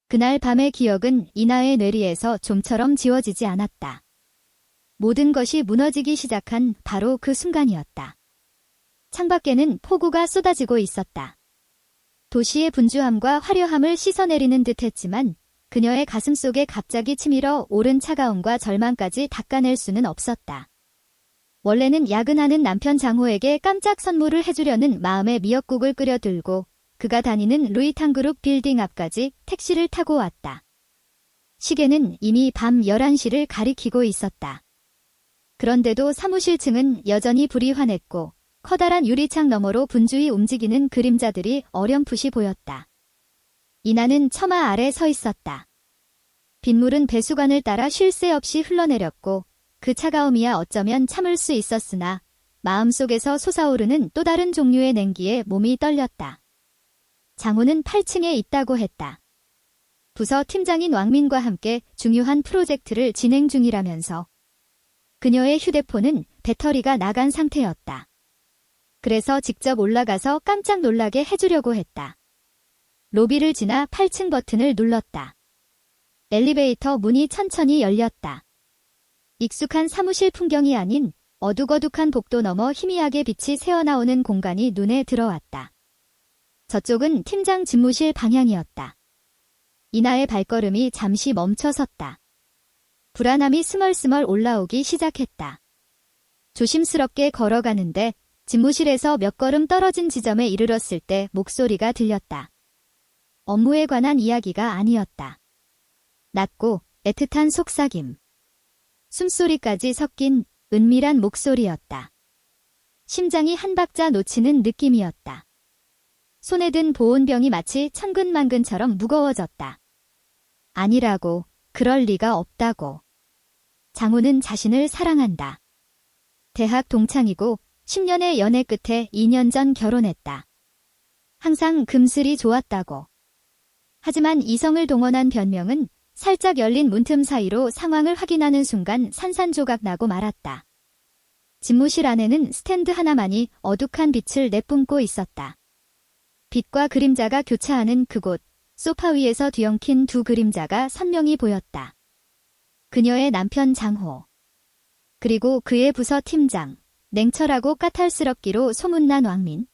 그날 밤의 기억은 이나의 뇌리에서 좀처럼 지워지지 않았다. 모든 것이 무너지기 시작한 바로 그 순간이었다. 창밖에는 폭우가 쏟아지고 있었다. 도시의 분주함과 화려함을 씻어내리는 듯했지만 그녀의 가슴속에 갑자기 치밀어 오른 차가움과 절망까지 닦아낼 수는 없었다. 원래는 야근하는 남편 장호에게 깜짝 선물을 해주려는 마음에 미역국을 끓여들고 그가 다니는 루이탕그룹 빌딩 앞까지 택시를 타고 왔다. 시계는 이미 밤 11시를 가리키고 있었다. 그런데도 사무실 층은 여전히 불이 환했고 커다란 유리창 너머로 분주히 움직이는 그림자들이 어렴풋이 보였다. 이나는 처마 아래 서 있었다. 빗물은 배수관을 따라 쉴 새 없이 흘러내렸고 그 차가움이야 어쩌면 참을 수 있었으나 마음속에서 솟아오르는 또 다른 종류의 냉기에 몸이 떨렸다. 장호는 8층에 있다고 했다. 부서 팀장인 왕민과 함께 중요한 프로젝트를 진행 중이라면서. 그녀의 휴대폰은 배터리가 나간 상태였다. 그래서 직접 올라가서 깜짝 놀라게 해주려고 했다. 로비를 지나 8층 버튼을 눌렀다. 엘리베이터 문이 천천히 열렸다. 익숙한 사무실 풍경이 아닌 어둑어둑한 복도 너머 희미하게 빛이 새어나오는 공간이 눈에 들어왔다. 저쪽은 팀장 집무실 방향이었다. 이나의 발걸음이 잠시 멈춰섰다. 불안함이 스멀스멀 올라오기 시작했다. 조심스럽게 걸어가는데 집무실에서 몇 걸음 떨어진 지점에 이르렀을 때 목소리가 들렸다. 업무에 관한 이야기가 아니었다. 낮고 애틋한 속삭임. 숨소리까지 섞인 은밀한 목소리였다. 심장이 한 박자 놓치는 느낌이었다. 손에 든 보온병이 마치 천근만근처럼 무거워졌다. 아니라고, 그럴 리가 없다고. 장호는 자신을 사랑한다. 대학 동창이고 10년의 연애 끝에 2년 전 결혼했다. 항상 금슬이 좋았다고. 하지만 이성을 동원한 변명은 살짝 열린 문틈 사이로 상황을 확인하는 순간 산산조각 나고 말았다. 집무실 안에는 스탠드 하나만이 어둑한 빛을 내뿜고 있었다. 빛과 그림자가 교차하는 그곳, 소파 위에서 뒤엉킨 두 그림자가 선명히 보였다. 그녀의 남편 장호. 그리고 그의 부서 팀장, 냉철하고 까탈스럽기로 소문난 왕민.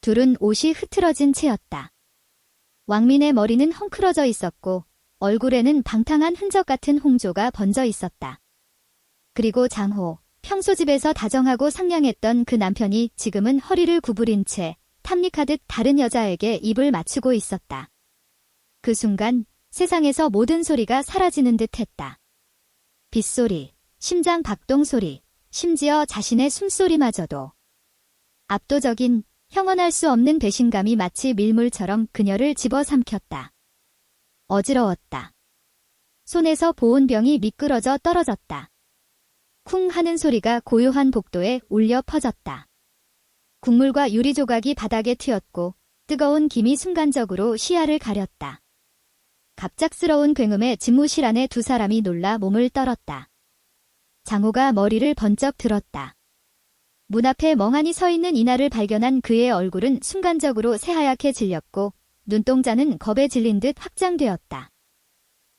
둘은 옷이 흐트러진 채였다. 왕민의 머리는 헝클어져 있었고 얼굴에는 방탕한 흔적 같은 홍조가 번져 있었다. 그리고 장호, 평소 집에서 다정하고 상냥했던 그 남편이 지금은 허리를 구부린 채 탐닉하듯 다른 여자에게 입을 맞추고 있었다. 그 순간 세상에서 모든 소리가 사라지는 듯 했다. 빗소리, 심장 박동 소리, 심지어 자신의 숨소리마저도. 압도적인, 형언할 수 없는 배신감이 마치 밀물처럼 그녀를 집어삼켰다. 어지러웠다. 손에서 보온병이 미끄러져 떨어졌다. 쿵 하는 소리가 고요한 복도에 울려 퍼졌다. 국물과 유리 조각이 바닥에 튀었고 뜨거운 김이 순간적으로 시야를 가렸다. 갑작스러운 굉음에 집무실 안에 두 사람이 놀라 몸을 떨었다. 장호가 머리를 번쩍 들었다. 문 앞에 멍하니 서 있는 이나를 발견한 그의 얼굴은 순간적으로 새하얗게 질렸고 눈동자는 겁에 질린 듯 확장되었다.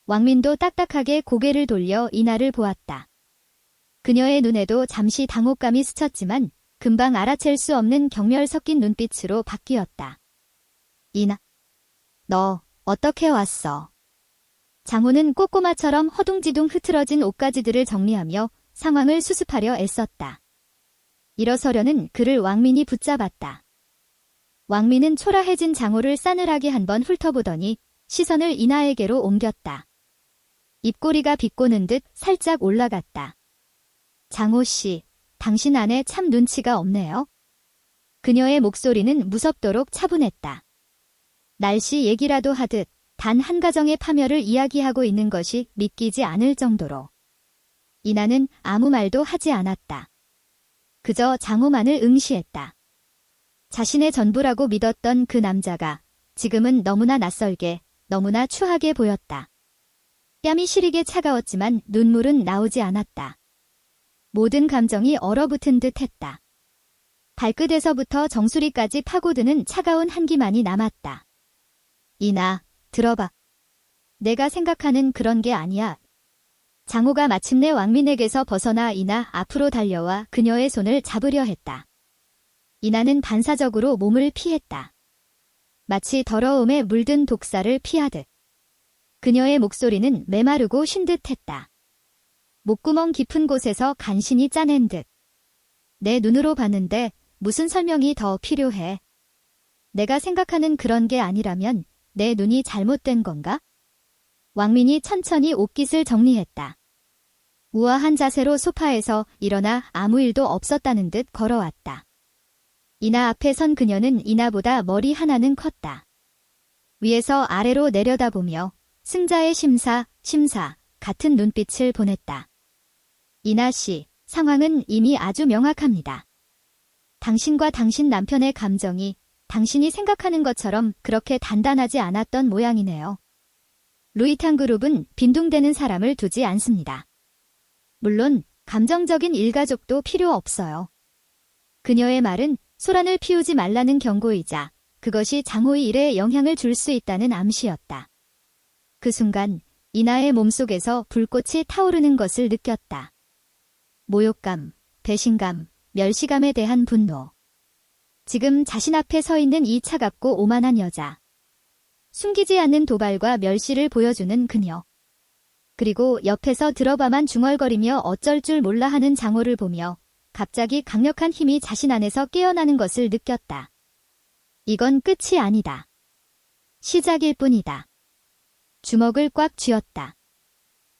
왕민도 딱딱하게 고개를 돌려 이나를 보았다. 그녀의 눈에도 잠시 당혹감이 스쳤지만 금방 알아챌 수 없는 경멸 섞인 눈빛으로 바뀌었다. 이나, 너 어떻게 왔어? 장호는 꼬꼬마처럼 허둥지둥 흐트러진 옷가지들을 정리하며 상황을 수습하려 애썼다. 일어서려는 그를 왕민이 붙잡았다. 왕민은 초라해진 장호를 싸늘하게 한번 훑어보더니 시선을 이나에게로 옮겼다. 입꼬리가 비꼬는 듯 살짝 올라갔다. 장호 씨, 당신 안에 참 눈치가 없네요. 그녀의 목소리는 무섭도록 차분했다. 날씨 얘기라도 하듯 단 한 가정의 파멸을 이야기하고 있는 것이 믿기지 않을 정도로. 이나는 아무 말도 하지 않았다. 그저 장호만을 응시했다. 자신의 전부라고 믿었던 그 남자가 지금은 너무나 낯설게, 너무나 추하게 보였다. 뺨이 시리게 차가웠지만 눈물은 나오지 않았다. 모든 감정이 얼어붙은 듯 했다. 발끝에서부터 정수리까지 파고드는 차가운 한기만이 남았다. 이나, 들어봐. 내가 생각하는 그런 게 아니야. 장호가 마침내 왕민에게서 벗어나 이나 앞으로 달려와 그녀의 손을 잡으려 했다. 이나는 반사적으로 몸을 피했다. 마치 더러움에 물든 독사를 피하듯. 그녀의 목소리는 메마르고 쉰 듯했다. 목구멍 깊은 곳에서 간신히 짜낸 듯. 내 눈으로 봤는데 무슨 설명이 더 필요해. 내가 생각하는 그런 게 아니라면 내 눈이 잘못된 건가? 왕민이 천천히 옷깃을 정리했다. 우아한 자세로 소파에서 일어나 아무 일도 없었다는 듯 걸어왔다. 이나 앞에 선 그녀는 이나보다 머리 하나는 컸다. 위에서 아래로 내려다보며 승자의 심사 같은 눈빛을 보냈다. 이나 씨, 상황은 이미 아주 명확합니다. 당신과 당신 남편의 감정이 당신이 생각하는 것처럼 그렇게 단단하지 않았던 모양이네요. 루이탕 그룹은 빈둥대는 사람을 두지 않습니다. 물론 감정적인 일가족도 필요 없어요. 그녀의 말은 소란을 피우지 말라는 경고이자 그것이 장호의 일에 영향을 줄 수 있다는 암시였다. 그 순간 이나의 몸속에서 불꽃이 타오르는 것을 느꼈다. 모욕감, 배신감, 멸시감에 대한 분노. 지금 자신 앞에 서 있는 이 차갑고 오만한 여자. 숨기지 않는 도발과 멸시를 보여주는 그녀. 그리고 옆에서 들어봐만 중얼거리며 어쩔 줄 몰라 하는 장호를 보며 갑자기 강력한 힘이 자신 안에서 깨어나는 것을 느꼈다. 이건 끝이 아니다. 시작일 뿐이다. 주먹을 꽉 쥐었다.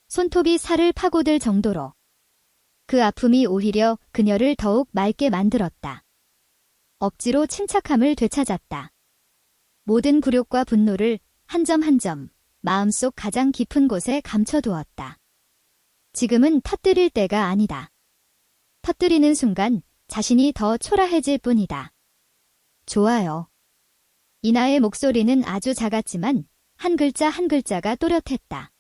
손톱이 살을 파고들 정도로. 그 아픔이 오히려 그녀를 더욱 맑게 만들었다. 억지로 침착함을 되찾았다. 모든 굴욕과 분노를 한 점 한 점 마음속 가장 깊은 곳에 감춰두었다. 지금은 터뜨릴 때가 아니다. 터뜨리는 순간 자신이 더 초라해질 뿐이다. 좋아요. 이나의 목소리는 아주 작았지만 한 글자 한 글자가 또렷했다.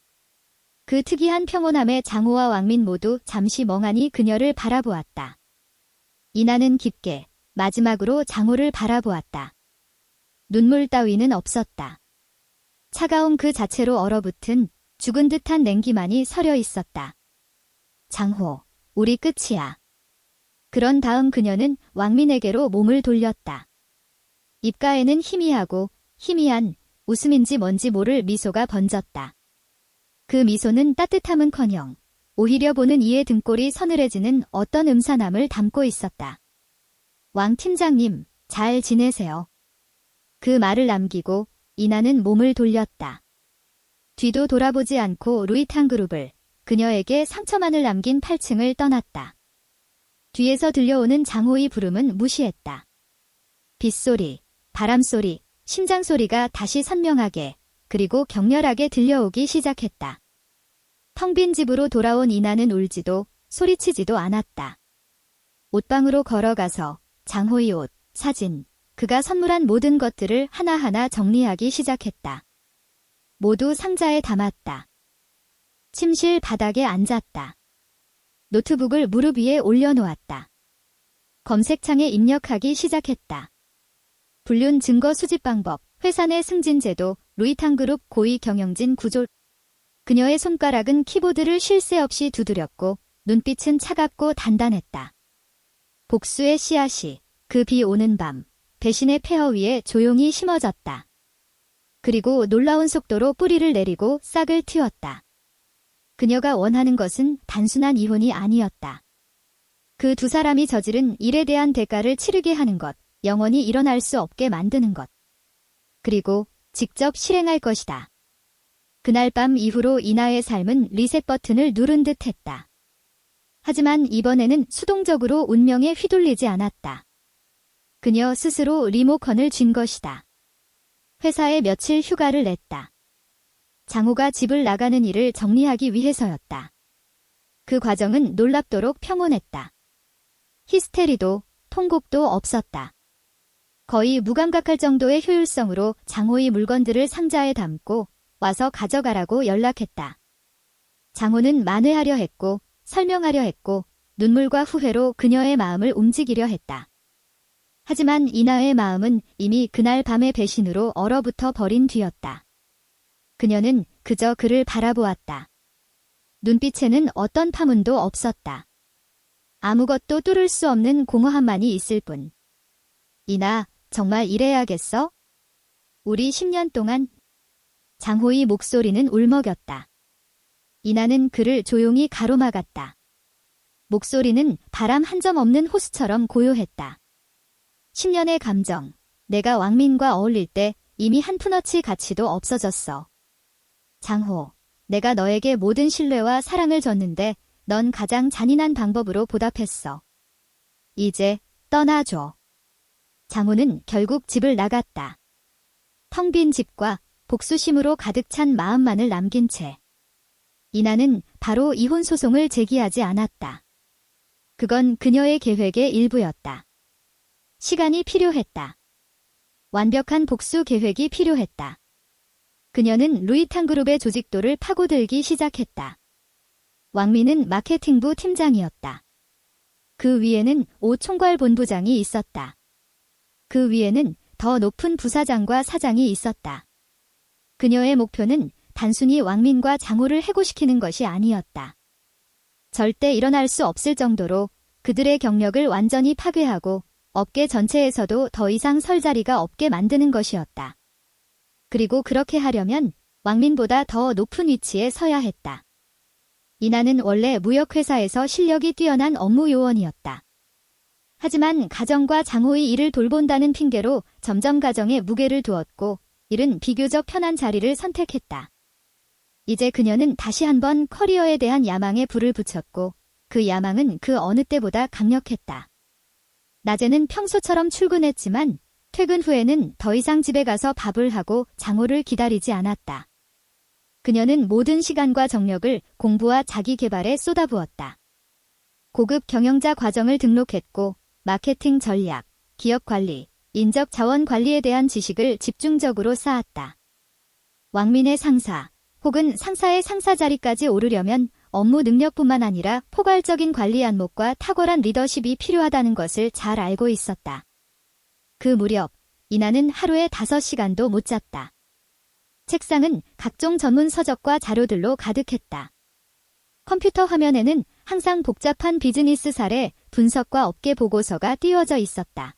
그 특이한 평온함에 장호와 왕민 모두 잠시 멍하니 그녀를 바라보았다. 이나는 깊게 마지막으로 장호를 바라보았다. 눈물 따위는 없었다. 차가운 그 자체로 얼어붙은 죽은 듯한 냉기만이 서려 있었다. 장호, 우리 끝이야. 그런 다음 그녀는 왕민에게로 몸을 돌렸다. 입가에는 희미한 웃음인지 뭔지 모를 미소가 번졌다. 그 미소는 따뜻함은커녕 오히려 보는 이의 등골이 서늘해지는 어떤 음산함을 담고 있었다. 왕 팀장님, 잘 지내세요. 그 말을 남기고 이나는 몸을 돌렸다. 뒤도 돌아보지 않고 루이탕 그룹을 그녀에게 상처만을 남긴 8층을 떠났다. 뒤에서 들려오는 장호의 부름은 무시했다. 빗소리, 바람소리, 심장소리가 다시 선명하게 그리고 격렬하게 들려오기 시작했다. 텅 빈 집으로 돌아온 이나는 울지도 소리치지도 않았다. 옷방으로 걸어가서 장호의 옷, 사진, 그가 선물한 모든 것들을 하나하나 정리하기 시작했다. 모두 상자에 담았다. 침실 바닥에 앉았다. 노트북을 무릎 위에 올려놓았다. 검색창에 입력하기 시작했다. 불륜 증거 수집 방법, 회사 내 승진 제도, 루이탕 그룹 고위 경영진 구조. 그녀의 손가락은 키보드를 쉴 새 없이 두드렸고 눈빛은 차갑고 단단했다. 복수의 씨앗이 그 비 오는 밤 배신의 폐허 위에 조용히 심어졌다. 그리고 놀라운 속도로 뿌리를 내리고 싹을 틔웠다. 그녀가 원하는 것은 단순한 이혼이 아니었다. 그 두 사람이 저지른 일에 대한 대가를 치르게 하는 것, 영원히 일어날 수 없게 만드는 것. 그리고 직접 실행할 것이다. 그날 밤 이후로 이나의 삶은 리셋 버튼을 누른 듯 했다. 하지만 이번에는 수동적으로 운명에 휘둘리지 않았다. 그녀 스스로 리모컨을 쥔 것이다. 회사에 며칠 휴가를 냈다. 장호가 집을 나가는 일을 정리하기 위해서였다. 그 과정은 놀랍도록 평온했다. 히스테리도 통곡도 없었다. 거의 무감각할 정도의 효율성으로 장호의 물건들을 상자에 담고 와서 가져가라고 연락했다. 장호는 만회하려 했고 설명하려 했고 눈물과 후회로 그녀의 마음을 움직이려 했다. 하지만 이나의 마음은 이미 그날 밤의 배신으로 얼어붙어 버린 뒤였다. 그녀는 그저 그를 바라보았다. 눈빛에는 어떤 파문도 없었다. 아무것도 뚫을 수 없는 공허함만이 있을 뿐. 이나, 정말 이래야겠어? 우리 10년 동안. 장호의 목소리는 울먹였다. 이나는 그를 조용히 가로막았다. 목소리는 바람 한 점 없는 호수처럼 고요했다. 10년의 감정, 내가 왕민과 어울릴 때 이미 한 푼어치 가치도 없어졌어. 장호, 내가 너에게 모든 신뢰와 사랑을 줬는데 넌 가장 잔인한 방법으로 보답했어. 이제 떠나줘. 장호는 결국 집을 나갔다. 텅 빈 집과 복수심으로 가득 찬 마음만을 남긴 채. 이나는 바로 이혼 소송을 제기하지 않았다. 그건 그녀의 계획의 일부였다. 시간이 필요했다. 완벽한 복수 계획이 필요했다. 그녀는 루이탕 그룹의 조직도를 파고들기 시작했다. 왕민은 마케팅부 팀장이었다. 그 위에는 오 총괄본부장이 있었다. 그 위에는 더 높은 부사장과 사장이 있었다. 그녀의 목표는 단순히 왕민과 장호를 해고시키는 것이 아니었다. 절대 일어날 수 없을 정도로 그들의 경력을 완전히 파괴하고 업계 전체에서도 더 이상 설 자리가 없게 만드는 것이었다. 그리고 그렇게 하려면 왕민보다 더 높은 위치에 서야 했다. 이나는 원래 무역회사에서 실력이 뛰어난 업무 요원이었다. 하지만 가정과 장호의 일을 돌본다는 핑계로 점점 가정에 무게를 두었고 일은 비교적 편한 자리를 선택했다. 이제 그녀는 다시 한번 커리어에 대한 야망에 불을 붙였고 그 야망은 그 어느 때보다 강력했다. 낮에는 평소처럼 출근했지만 퇴근 후에는 더 이상 집에 가서 밥을 하고 장호를 기다리지 않았다. 그녀는 모든 시간과 정력을 공부와 자기 개발에 쏟아부었다. 고급 경영자 과정을 등록했고 마케팅 전략, 기업 관리, 인적 자원 관리에 대한 지식을 집중적으로 쌓았다. 왕민의 상사 혹은 상사의 상사 자리까지 오르려면 업무 능력뿐만 아니라 포괄적인 관리 안목과 탁월한 리더십이 필요하다는 것을 잘 알고 있었다. 그 무렵 이나는 하루에 5시간도 못 잤다. 책상은 각종 전문 서적과 자료들로 가득했다. 컴퓨터 화면에는 항상 복잡한 비즈니스 사례, 분석과 업계 보고서가 띄워져 있었다.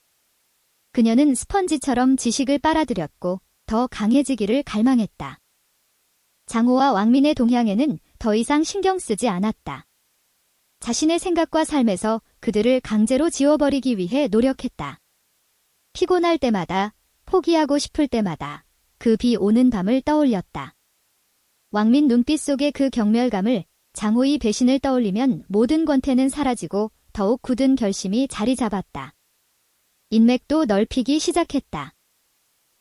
그녀는 스펀지처럼 지식을 빨아들였고 더 강해지기를 갈망했다. 장호와 왕민의 동향에는 더 이상 신경 쓰지 않았다. 자신의 생각과 삶에서 그들을 강제로 지워버리기 위해 노력했다. 피곤할 때마다, 포기하고 싶을 때마다 그 비 오는 밤을 떠올렸다. 왕민 눈빛 속의 그 경멸감을 장호의 배신을 떠올리면 모든 권태는 사라지고 더욱 굳은 결심이 자리 잡았다. 인맥도 넓히기 시작했다.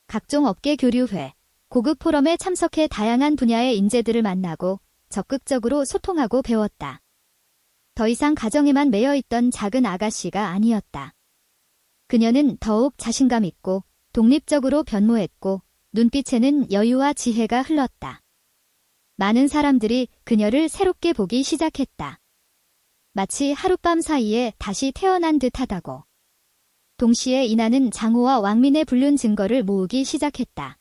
각종 업계 교류회, 고급 포럼에 참석해 다양한 분야의 인재들을 만나고 적극적으로 소통하고 배웠다. 더 이상 가정에만 매여 있던 작은 아가씨가 아니었다. 그녀는 더욱 자신감 있고 독립적으로 변모했고 눈빛에는 여유와 지혜가 흘렀다. 많은 사람들이 그녀를 새롭게 보기 시작했다. 마치 하룻밤 사이에 다시 태어난 듯하다고. 동시에 이나는 장호와 왕민의 불륜 증거를 모으기 시작했다.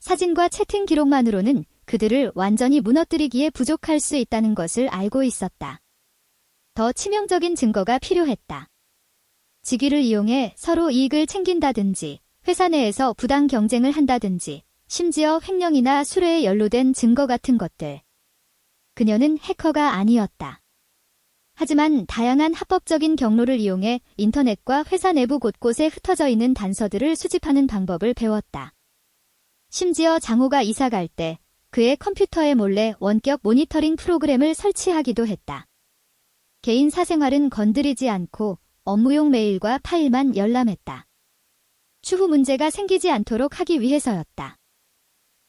사진과 채팅 기록만으로는 그들을 완전히 무너뜨리기에 부족할 수 있다는 것을 알고 있었다. 더 치명적인 증거가 필요했다. 직위를 이용해 서로 이익을 챙긴다든지, 회사 내에서 부당 경쟁을 한다든지, 심지어 횡령이나 수뢰에 연루된 증거 같은 것들. 그녀는 해커가 아니었다. 하지만 다양한 합법적인 경로를 이용해 인터넷과 회사 내부 곳곳에 흩어져 있는 단서들을 수집하는 방법을 배웠다. 심지어 장호가 이사 갈 때 그의 컴퓨터에 몰래 원격 모니터링 프로그램을 설치하기도 했다. 개인 사생활은 건드리지 않고 업무용 메일과 파일만 열람했다. 추후 문제가 생기지 않도록 하기 위해서였다.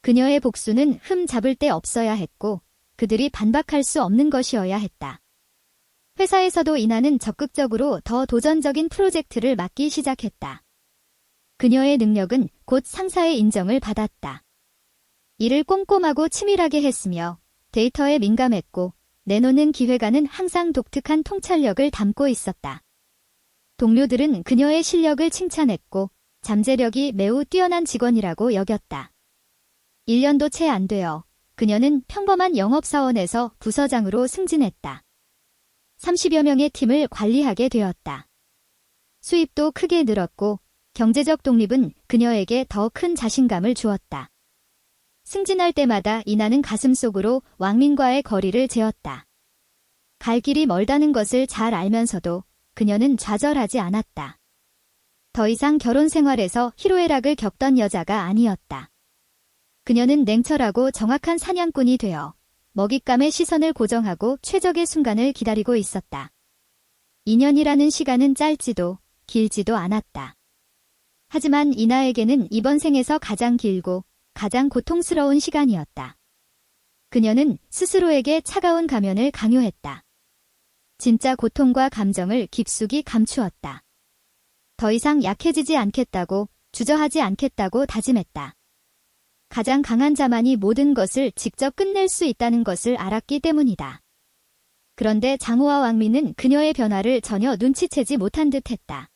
그녀의 복수는 흠 잡을 데 없어야 했고 그들이 반박할 수 없는 것이어야 했다. 회사에서도 이나는 적극적으로 더 도전적인 프로젝트를 맡기 시작했다. 그녀의 능력은 곧 상사의 인정을 받았다. 일을 꼼꼼하고 치밀하게 했으며 데이터에 민감했고 내놓는 기획안은 항상 독특한 통찰력을 담고 있었다. 동료들은 그녀의 실력을 칭찬했고 잠재력이 매우 뛰어난 직원이라고 여겼다. 1년도 채 안 되어 그녀는 평범한 영업사원에서 부서장으로 승진했다. 30여 명의 팀을 관리하게 되었다. 수입도 크게 늘었고 경제적 독립은 그녀에게 더 큰 자신감을 주었다. 승진할 때마다 이나는 가슴속으로 왕민과의 거리를 재었다. 갈 길이 멀다는 것을 잘 알면서도 그녀는 좌절하지 않았다. 더 이상 결혼 생활에서 희로애락을 겪던 여자가 아니었다. 그녀는 냉철하고 정확한 사냥꾼이 되어 먹잇감의 시선을 고정하고 최적의 순간을 기다리고 있었다. 2년이라는 시간은 짧지도 길지도 않았다. 하지만 이나에게는 이번 생에서 가장 길고 가장 고통스러운 시간이었다. 그녀는 스스로에게 차가운 가면을 강요했다. 진짜 고통과 감정을 깊숙이 감추었다. 더 이상 약해지지 않겠다고, 주저하지 않겠다고 다짐했다. 가장 강한 자만이 모든 것을 직접 끝낼 수 있다는 것을 알았기 때문이다. 그런데 장호와 왕민은 그녀의 변화를 전혀 눈치채지 못한 듯했다.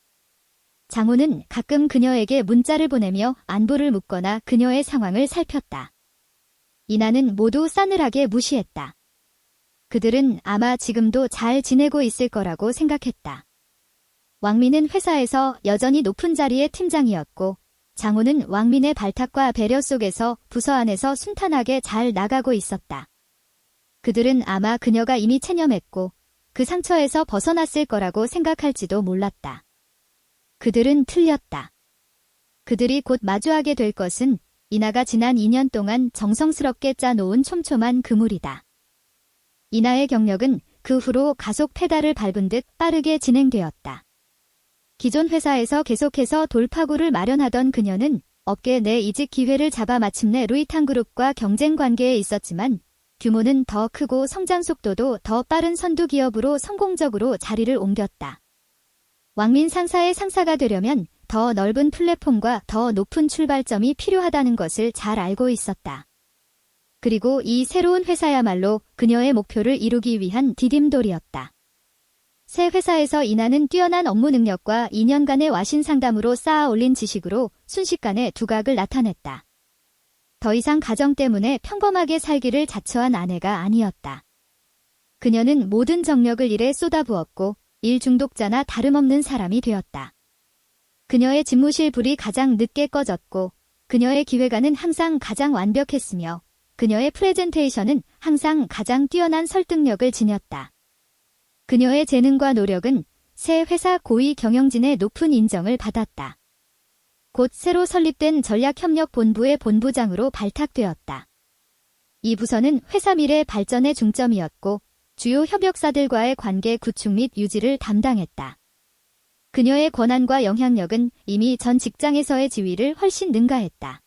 장호는 가끔 그녀에게 문자를 보내며 안부를 묻거나 그녀의 상황을 살폈다. 이나는 모두 싸늘하게 무시했다. 그들은 아마 지금도 잘 지내고 있을 거라고 생각했다. 왕민은 회사에서 여전히 높은 자리의 팀장이었고 장호는 왕민의 발탁과 배려 속에서 부서 안에서 순탄하게 잘 나가고 있었다. 그들은 아마 그녀가 이미 체념했고 그 상처에서 벗어났을 거라고 생각할지도 몰랐다. 그들은 틀렸다. 그들이 곧 마주하게 될 것은 이나가 지난 2년 동안 정성스럽게 짜놓은 촘촘한 그물이다. 이나의 경력은 그 후로 가속 페달을 밟은 듯 빠르게 진행되었다. 기존 회사에서 계속해서 돌파구를 마련하던 그녀는 업계 내 이직 기회를 잡아 마침내 루이탄그룹과 경쟁 관계에 있었지만 규모는 더 크고 성장 속도도 더 빠른 선두 기업으로 성공적으로 자리를 옮겼다. 왕민 상사의 상사가 되려면 더 넓은 플랫폼과 더 높은 출발점이 필요하다는 것을 잘 알고 있었다. 그리고 이 새로운 회사야말로 그녀의 목표를 이루기 위한 디딤돌이었다. 새 회사에서 이나는 뛰어난 업무 능력과 2년간의 와신 상담으로 쌓아 올린 지식으로 순식간에 두각을 나타냈다. 더 이상 가정 때문에 평범하게 살기를 자처한 아내가 아니었다. 그녀는 모든 정력을 일에 쏟아부었고 일 중독자나 다름없는 사람이 되었다. 그녀의 집무실 불이 가장 늦게 꺼졌고 그녀의 기획안은 항상 가장 완벽했으며 그녀의 프레젠테이션은 항상 가장 뛰어난 설득력을 지녔다. 그녀의 재능과 노력은 새 회사 고위 경영진의 높은 인정을 받았다. 곧 새로 설립된 전략협력본부의 본부장으로 발탁되었다. 이 부서는 회사 미래 발전의 중점이었고 주요 협력사들과의 관계 구축 및 유지를 담당했다. 그녀의 권한과 영향력은 이미 전 직장에서의 지위를 훨씬 능가했다.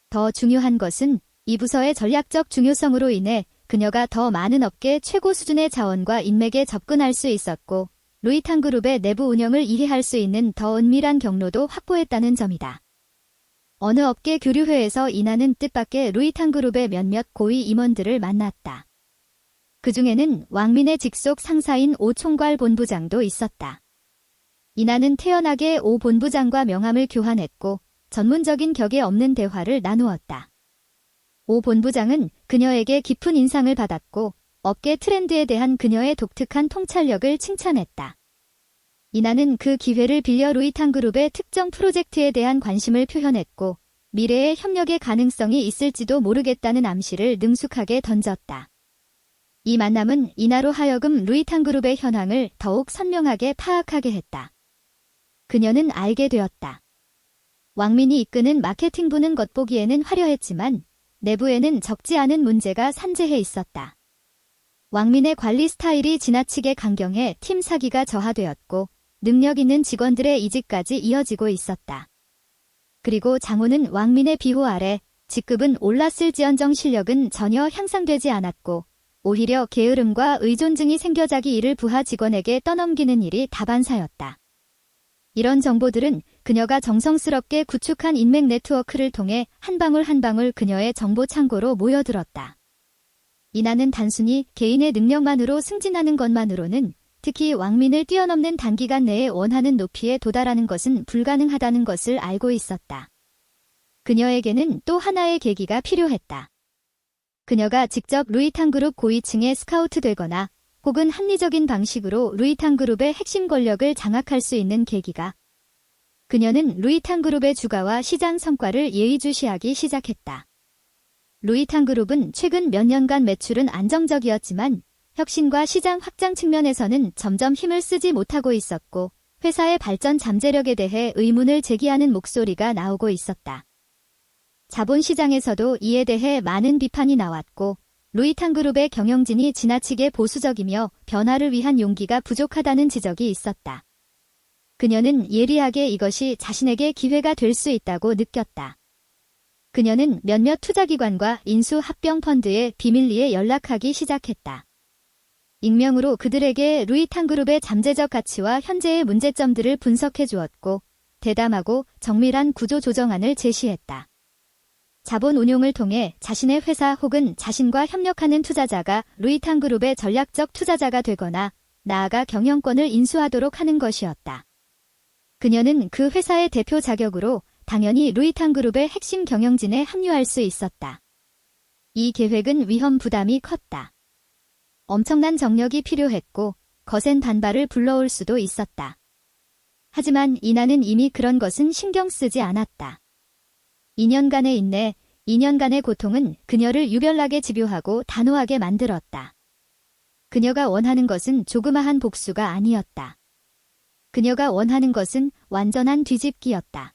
더 중요한 것은 이 부서의 전략적 중요성으로 인해 그녀가 더 많은 업계 최고 수준의 자원과 인맥에 접근할 수 있었고 루이탄그룹의 내부 운영을 이해할 수 있는 더 은밀한 경로도 확보했다는 점이다. 어느 업계 교류회에서 이나는 뜻밖의 루이탄그룹의 몇몇 고위 임원들을 만났다. 그 중에는 왕민의 직속 상사인 오 총괄 본부장도 있었다. 이나는 태연하게 오 본부장과 명함을 교환했고 전문적인 격에 없는 대화를 나누었다. 오 본부장은 그녀에게 깊은 인상을 받았고 업계 트렌드에 대한 그녀의 독특한 통찰력을 칭찬했다. 이나는 그 기회를 빌려 루이탄그룹의 특정 프로젝트에 대한 관심을 표현했고 미래의 협력의 가능성이 있을지도 모르겠다는 암시를 능숙하게 던졌다. 이 만남은 이나로 하여금 루이탄그룹의 현황을 더욱 선명하게 파악하게 했다. 그녀는 알게 되었다. 왕민이 이끄는 마케팅부는 겉보기에는 화려했지만 내부에는 적지 않은 문제가 산재해 있었다. 왕민의 관리 스타일이 지나치게 강경해 팀 사기가 저하되었고 능력 있는 직원들의 이직까지 이어지고 있었다. 그리고 장호는 왕민의 비호 아래 직급은 올랐을지언정 실력은 전혀 향상되지 않았고 오히려 게으름과 의존증이 생겨 자기 일을 부하 직원에게 떠넘기는 일이 다반사였다. 이런 정보들은 그녀가 정성스럽게 구축한 인맥 네트워크를 통해 한 방울 한 방울 그녀의 정보 창고로 모여들었다. 이나는 단순히 개인의 능력만으로 승진하는 것만으로는 특히 왕민을 뛰어넘는 단기간 내에 원하는 높이에 도달하는 것은 불가능하다는 것을 알고 있었다. 그녀에게는 또 하나의 계기가 필요했다. 그녀가 직접 루이탕그룹 고위층에 스카우트 되거나 혹은 합리적인 방식으로 루이탕그룹의 핵심 권력을 장악할 수 있는 계기가 그녀는 루이탕그룹의 주가와 시장 성과를 예의주시하기 시작했다. 루이탕그룹은 최근 몇 년간 매출은 안정적이었지만 혁신과 시장 확장 측면에서는 점점 힘을 쓰지 못하고 있었고 회사의 발전 잠재력에 대해 의문을 제기하는 목소리가 나오고 있었다. 자본시장에서도 이에 대해 많은 비판이 나왔고 루이탕그룹의 경영진이 지나치게 보수적이며 변화를 위한 용기가 부족하다는 지적이 있었다. 그녀는 예리하게 이것이 자신에게 기회가 될 수 있다고 느꼈다. 그녀는 몇몇 투자기관과 인수합병 펀드에 비밀리에 연락하기 시작했다. 익명으로 그들에게 루이탕그룹의 잠재적 가치와 현재의 문제점들을 분석해 주었고 대담하고 정밀한 구조 조정안을 제시했다. 자본 운용을 통해 자신의 회사 혹은 자신과 협력하는 투자자가 루이탕그룹의 전략적 투자자가 되거나 나아가 경영권을 인수하도록 하는 것이었다. 그녀는 그 회사의 대표 자격으로 당연히 루이탕그룹의 핵심 경영진에 합류할 수 있었다. 이 계획은 위험 부담이 컸다. 엄청난 정력이 필요했고 거센 반발을 불러올 수도 있었다. 하지만 이나는 이미 그런 것은 신경 쓰지 않았다. 2년간의 인내, 2년간의 고통은 그녀를 유별나게 집요하고 단호하게 만들었다. 그녀가 원하는 것은 조그마한 복수가 아니었다. 그녀가 원하는 것은 완전한 뒤집기였다.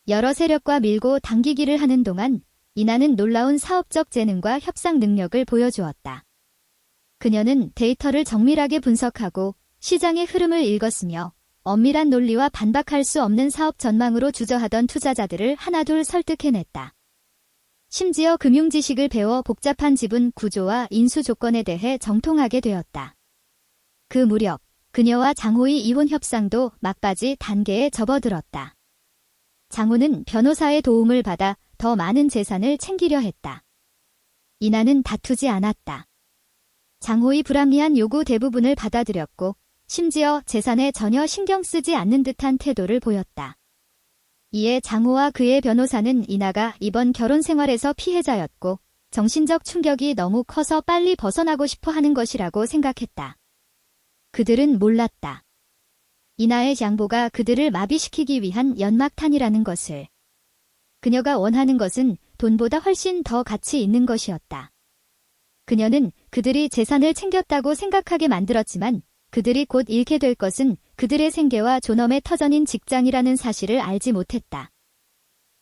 여러 세력과 밀고 당기기를 하는 동안 이나는 놀라운 사업적 재능과 협상 능력을 보여주었다. 그녀는 데이터를 정밀하게 분석하고 시장의 흐름을 읽었으며 엄밀한 논리와 반박할 수 없는 사업 전망으로 주저하던 투자자들을 하나둘 설득해냈다. 심지어 금융 지식을 배워 복잡한 지분 구조와 인수 조건에 대해 정통하게 되었다. 그 무렵 그녀와 장호의 이혼 협상도 막바지 단계에 접어들었다. 장호는 변호사의 도움을 받아 더 많은 재산을 챙기려 했다. 이나는 다투지 않았다. 장호의 불합리한 요구 대부분을 받아들였고 심지어 재산에 전혀 신경 쓰지 않는 듯한 태도를 보였다. 이에 장호와 그의 변호사는 이나가 이번 결혼 생활에서 피해자였고 정신적 충격이 너무 커서 빨리 벗어나고 싶어 하는 것이라고 생각했다. 그들은 몰랐다. 이나의 양보가 그들을 마비시키기 위한 연막탄이라는 것을. 그녀가 원하는 것은 돈보다 훨씬 더 가치 있는 것이었다. 그녀는 그들이 재산을 챙겼다고 생각하게 만들었지만 그들이 곧 잃게 될 것은 그들의 생계와 존엄의 터전인 직장이라는 사실을 알지 못했다.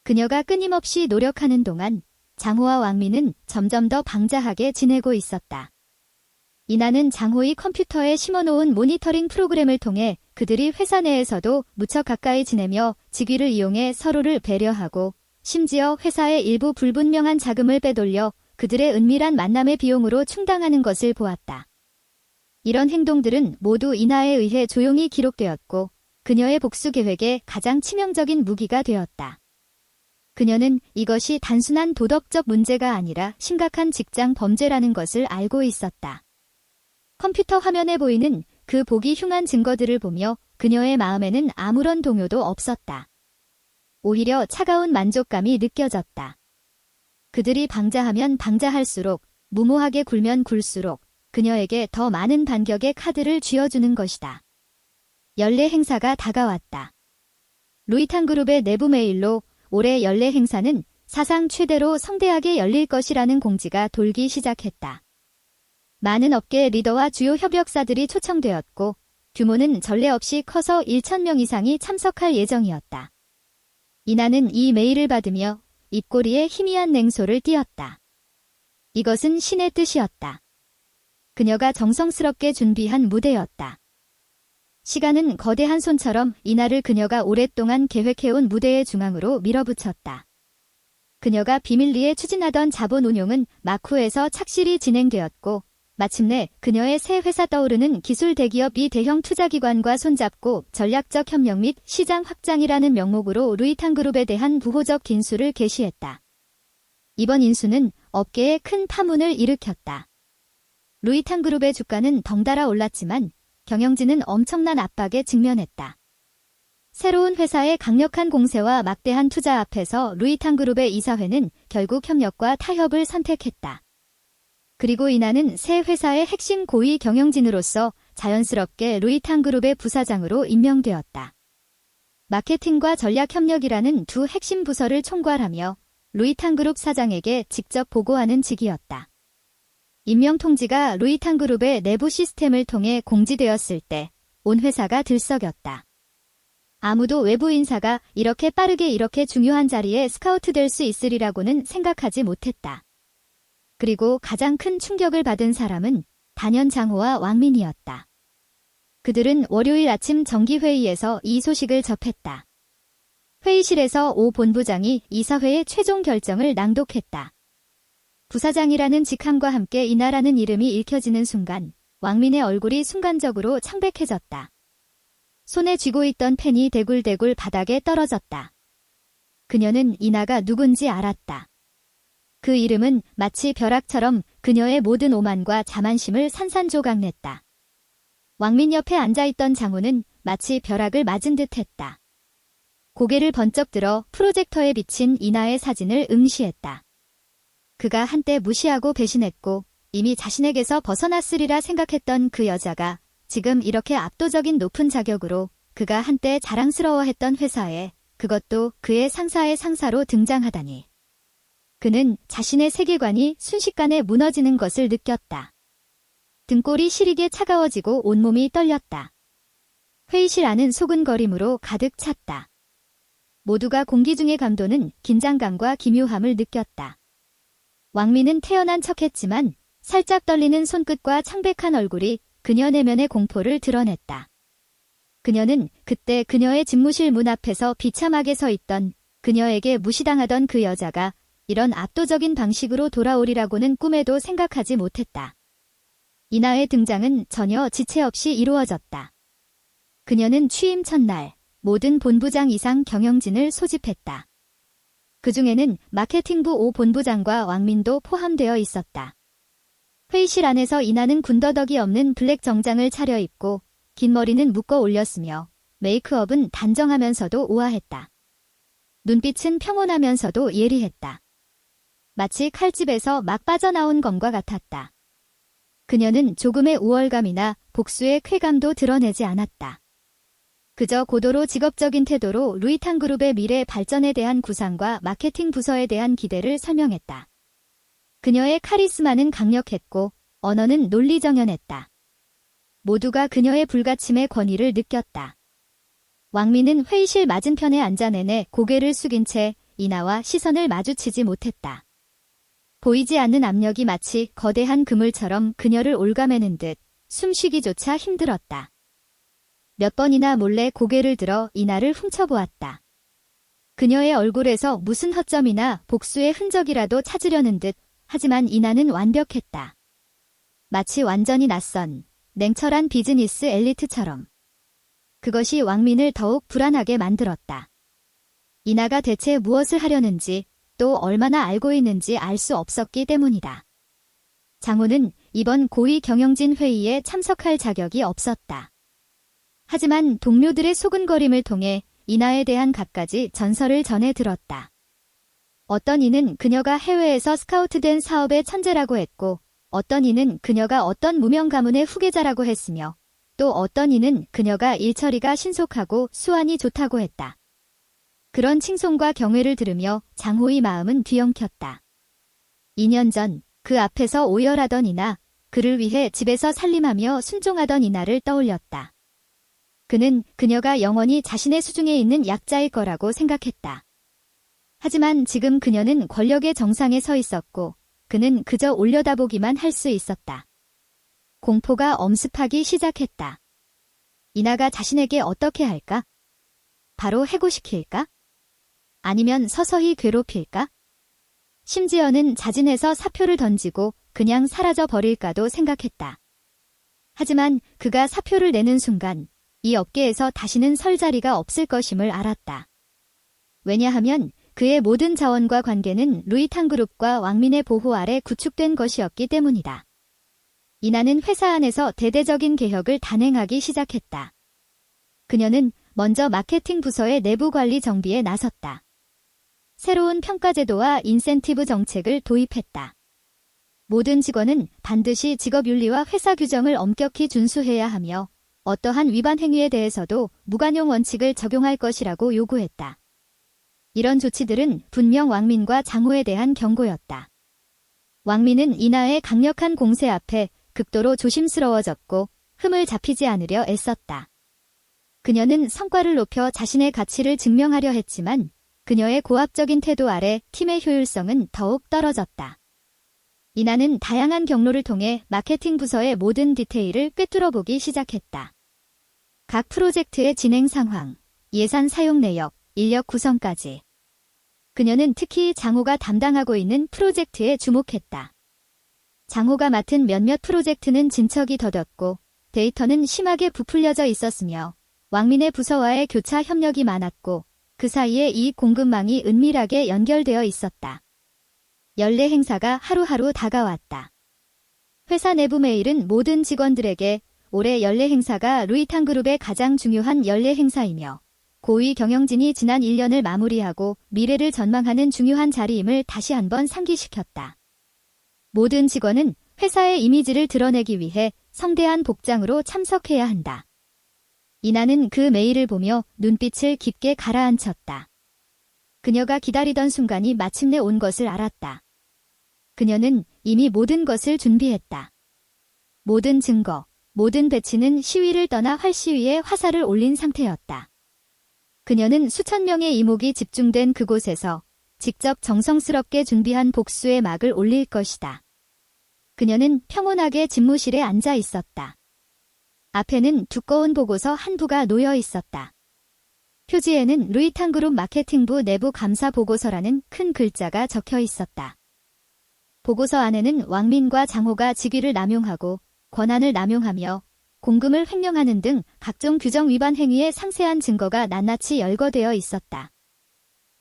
그녀가 끊임없이 노력하는 동안 장호와 왕민은 점점 더 방자하게 지내고 있었다. 이나는 장호의 컴퓨터에 심어놓은 모니터링 프로그램을 통해 그들이 회사 내에서도 무척 가까이 지내며 직위를 이용해 서로를 배려하고 심지어 회사의 일부 불분명한 자금을 빼돌려 그들의 은밀한 만남의 비용으로 충당하는 것을 보았다. 이런 행동들은 모두 이나에 의해 조용히 기록되었고 그녀의 복수 계획의 가장 치명적인 무기가 되었다. 그녀는 이것이 단순한 도덕적 문제가 아니라 심각한 직장 범죄라는 것을 알고 있었다. 컴퓨터 화면에 보이는 그 보기 흉한 증거들을 보며 그녀의 마음에는 아무런 동요도 없었다. 오히려 차가운 만족감이 느껴졌다. 그들이 방자하면 방자할수록, 무모하게 굴면 굴수록 그녀에게 더 많은 반격의 카드를 쥐어주는 것이다. 연례 행사가 다가왔다. 루이탕그룹의 내부 메일로 올해 연례 행사는 사상 최대로 성대하게 열릴 것이라는 공지가 돌기 시작했다. 많은 업계 리더와 주요 협력사들이 초청되었고 규모는 전례 없이 커서 1,000명 이상이 참석할 예정이었다. 이나는 이 메일을 받으며 입꼬리에 희미한 냉소를 띄었다. 이것은 신의 뜻이었다. 그녀가 정성스럽게 준비한 무대였다. 시간은 거대한 손처럼 이날을 그녀가 오랫동안 계획해온 무대의 중앙으로 밀어붙였다. 그녀가 비밀리에 추진하던 자본 운용은 마쿠에서 착실히 진행되었고 마침내 그녀의 새 회사 떠오르는 기술 대기업이 대형 투자기관과 손잡고 전략적 협력 및 시장 확장이라는 명목으로 루이탕그룹에 대한 부호적 긴수를 개시했다. 이번 인수는 업계에 큰 파문을 일으켰다. 루이탕그룹의 주가는 덩달아 올랐지만 경영진은 엄청난 압박에 직면했다. 새로운 회사의 강력한 공세와 막대한 투자 앞에서 루이탕그룹의 이사회는 결국 협력과 타협을 선택했다. 그리고 이나는 새 회사의 핵심 고위 경영진으로서 자연스럽게 루이탕그룹의 부사장으로 임명되었다. 마케팅과 전략협력이라는 두 핵심 부서를 총괄하며 루이탕그룹 사장에게 직접 보고하는 직이었다. 임명 통지가 루이탕그룹의 내부 시스템을 통해 공지되었을 때 온 회사가 들썩였다. 아무도 외부 인사가 이렇게 빠르게 이렇게 중요한 자리에 스카우트될 수 있으리라고는 생각하지 못했다. 그리고 가장 큰 충격을 받은 사람은 단연장호와 왕민이었다. 그들은 월요일 아침 정기회의에서 이 소식을 접했다. 회의실에서 오 본부장이 이사회의 최종 결정을 낭독했다. 부사장이라는 직함과 함께 이나라는 이름이 읽혀지는 순간 왕민의 얼굴이 순간적으로 창백해졌다. 손에 쥐고 있던 펜이 대굴대굴 바닥에 떨어졌다. 그녀는 이나가 누군지 알았다. 그 이름은 마치 벼락처럼 그녀의 모든 오만과 자만심을 산산조각냈다. 왕민 옆에 앉아있던 장우는 마치 벼락을 맞은 듯 했다. 고개를 번쩍 들어 프로젝터에 비친 이나의 사진을 응시했다. 그가 한때 무시하고 배신했고 이미 자신에게서 벗어났으리라 생각했던 그 여자가 지금 이렇게 압도적인 높은 자격으로 그가 한때 자랑스러워했던 회사에, 그것도 그의 상사의 상사로 등장하다니. 그는 자신의 세계관이 순식간에 무너지는 것을 느꼈다. 등골이 시리게 차가워지고 온몸이 떨렸다. 회의실 안은 소근거림으로 가득 찼다. 모두가 공기 중의 감도는 긴장감과 기묘함을 느꼈다. 왕민은 태연한 척했지만 살짝 떨리는 손끝과 창백한 얼굴이 그녀 내면의 공포를 드러냈다. 그녀는 그때 그녀의 집무실 문 앞에서 비참하게 서 있던 그녀에게 무시당하던 그 여자가 이런 압도적인 방식으로 돌아오리라고는 꿈에도 생각하지 못했다. 이나의 등장은 전혀 지체 없이 이루어졌다. 그녀는 취임 첫날 모든 본부장 이상 경영진을 소집했다. 그 중에는 마케팅부 오 본부장과 왕민도 포함되어 있었다. 회의실 안에서 이나는 군더더기 없는 블랙 정장을 차려입고 긴 머리는 묶어 올렸으며 메이크업은 단정하면서도 우아했다. 눈빛은 평온하면서도 예리했다. 마치 칼집에서 막 빠져나온 검과 같았다. 그녀는 조금의 우월감이나 복수의 쾌감도 드러내지 않았다. 그저 고도로 직업적인 태도로 루이탕그룹의 미래 발전에 대한 구상과 마케팅 부서에 대한 기대를 설명했다. 그녀의 카리스마는 강력했고 언어는 논리정연했다. 모두가 그녀의 불가침의 권위를 느꼈다. 왕민은 회의실 맞은편에 앉아 내내 고개를 숙인 채 이나와 시선을 마주치지 못했다. 보이지 않는 압력이 마치 거대한 그물처럼 그녀를 올가매는 듯 숨쉬기조차 힘들었다. 몇 번이나 몰래 고개를 들어 이나를 훔쳐보았다. 그녀의 얼굴에서 무슨 허점이나 복수의 흔적이라도 찾으려는 듯, 하지만 이나는 완벽했다. 마치 완전히 낯선, 냉철한 비즈니스 엘리트처럼. 그것이 왕민을 더욱 불안하게 만들었다. 이나가 대체 무엇을 하려는지, 또 얼마나 알고 있는지 알 수 없었기 때문이다. 장우는 이번 고위 경영진 회의에 참석할 자격이 없었다. 하지만 동료들의 소근거림을 통해 이나에 대한 갖가지 전설을 전해 들었다. 어떤 이는 그녀가 해외에서 스카우트된 사업의 천재라고 했고, 어떤 이는 그녀가 어떤 무명 가문의 후계자라고 했으며, 또 어떤 이는 그녀가 일처리가 신속하고 수완이 좋다고 했다. 그런 칭송과 경외를 들으며 장호의 마음은 뒤엉켰다. 2년 전 그 앞에서 오열하던 이나, 그를 위해 집에서 살림하며 순종하던 이나를 떠올렸다. 그는 그녀가 영원히 자신의 수중에 있는 약자일 거라고 생각했다. 하지만 지금 그녀는 권력의 정상에 서 있었고 그는 그저 올려다보기만 할 수 있었다. 공포가 엄습하기 시작했다. 이나가 자신에게 어떻게 할까? 바로 해고시킬까? 아니면 서서히 괴롭힐까? 심지어는 자진해서 사표를 던지고 그냥 사라져 버릴까도 생각했다. 하지만 그가 사표를 내는 순간 이 업계에서 다시는 설 자리가 없을 것임을 알았다. 왜냐하면 그의 모든 자원과 관계는 루이탕그룹과 왕민의 보호 아래 구축된 것이었기 때문이다. 이나는 회사 안에서 대대적인 개혁을 단행하기 시작했다. 그녀는 먼저 마케팅 부서의 내부 관리 정비에 나섰다. 새로운 평가 제도와 인센티브 정책을 도입했다. 모든 직원은 반드시 직업윤리와 회사 규정을 엄격히 준수해야 하며 어떠한 위반 행위에 대해서도 무관용 원칙을 적용할 것이라고 요구했다. 이런 조치들은 분명 왕민과 장호에 대한 경고였다. 왕민은 인하의 강력한 공세 앞에 극도로 조심스러워졌고 흠을 잡히지 않으려 애썼다. 그녀는 성과를 높여 자신의 가치를 증명하려 했지만 그녀의 고압적인 태도 아래 팀의 효율성은 더욱 떨어졌다. 인하는 다양한 경로를 통해 마케팅 부서의 모든 디테일을 꿰뚫어보기 시작했다. 각 프로젝트의 진행 상황, 예산 사용 내역, 인력 구성까지. 그녀는 특히 장호가 담당하고 있는 프로젝트에 주목했다. 장호가 맡은 몇몇 프로젝트는 진척이 더뎠고 데이터는 심하게 부풀려져 있었으며 왕민의 부서와의 교차 협력이 많았고 그 사이에 이익 공급망이 은밀하게 연결되어 있었다. 연례 행사가 하루하루 다가왔다. 회사 내부 메일은 모든 직원들에게 올해 연례 행사가 루이탕그룹의 가장 중요한 연례 행사이며 고위 경영진이 지난 1년을 마무리하고 미래를 전망하는 중요한 자리임을 다시 한번 상기시켰다. 모든 직원은 회사의 이미지를 드러내기 위해 성대한 복장으로 참석해야 한다. 이나는 그 메일을 보며 눈빛을 깊게 가라앉혔다. 그녀가 기다리던 순간이 마침내 온 것을 알았다. 그녀는 이미 모든 것을 준비했다. 모든 증거, 모든 배치는 시위를 떠나 활시 위에 화살을 올린 상태였다. 그녀는 수천 명의 이목이 집중된 그곳에서 직접 정성스럽게 준비한 복수의 막을 올릴 것이다. 그녀는 평온하게 집무실에 앉아 있었다. 앞에는 두꺼운 보고서 한 부가 놓여 있었다. 표지에는 루이탕그룹 마케팅부 내부 감사 보고서라는 큰 글자가 적혀 있었다. 보고서 안에는 왕민과 장호가 직위를 남용하고 권한을 남용하며 공금을 횡령하는 등 각종 규정 위반 행위의 상세한 증거가 낱낱이 열거되어 있었다.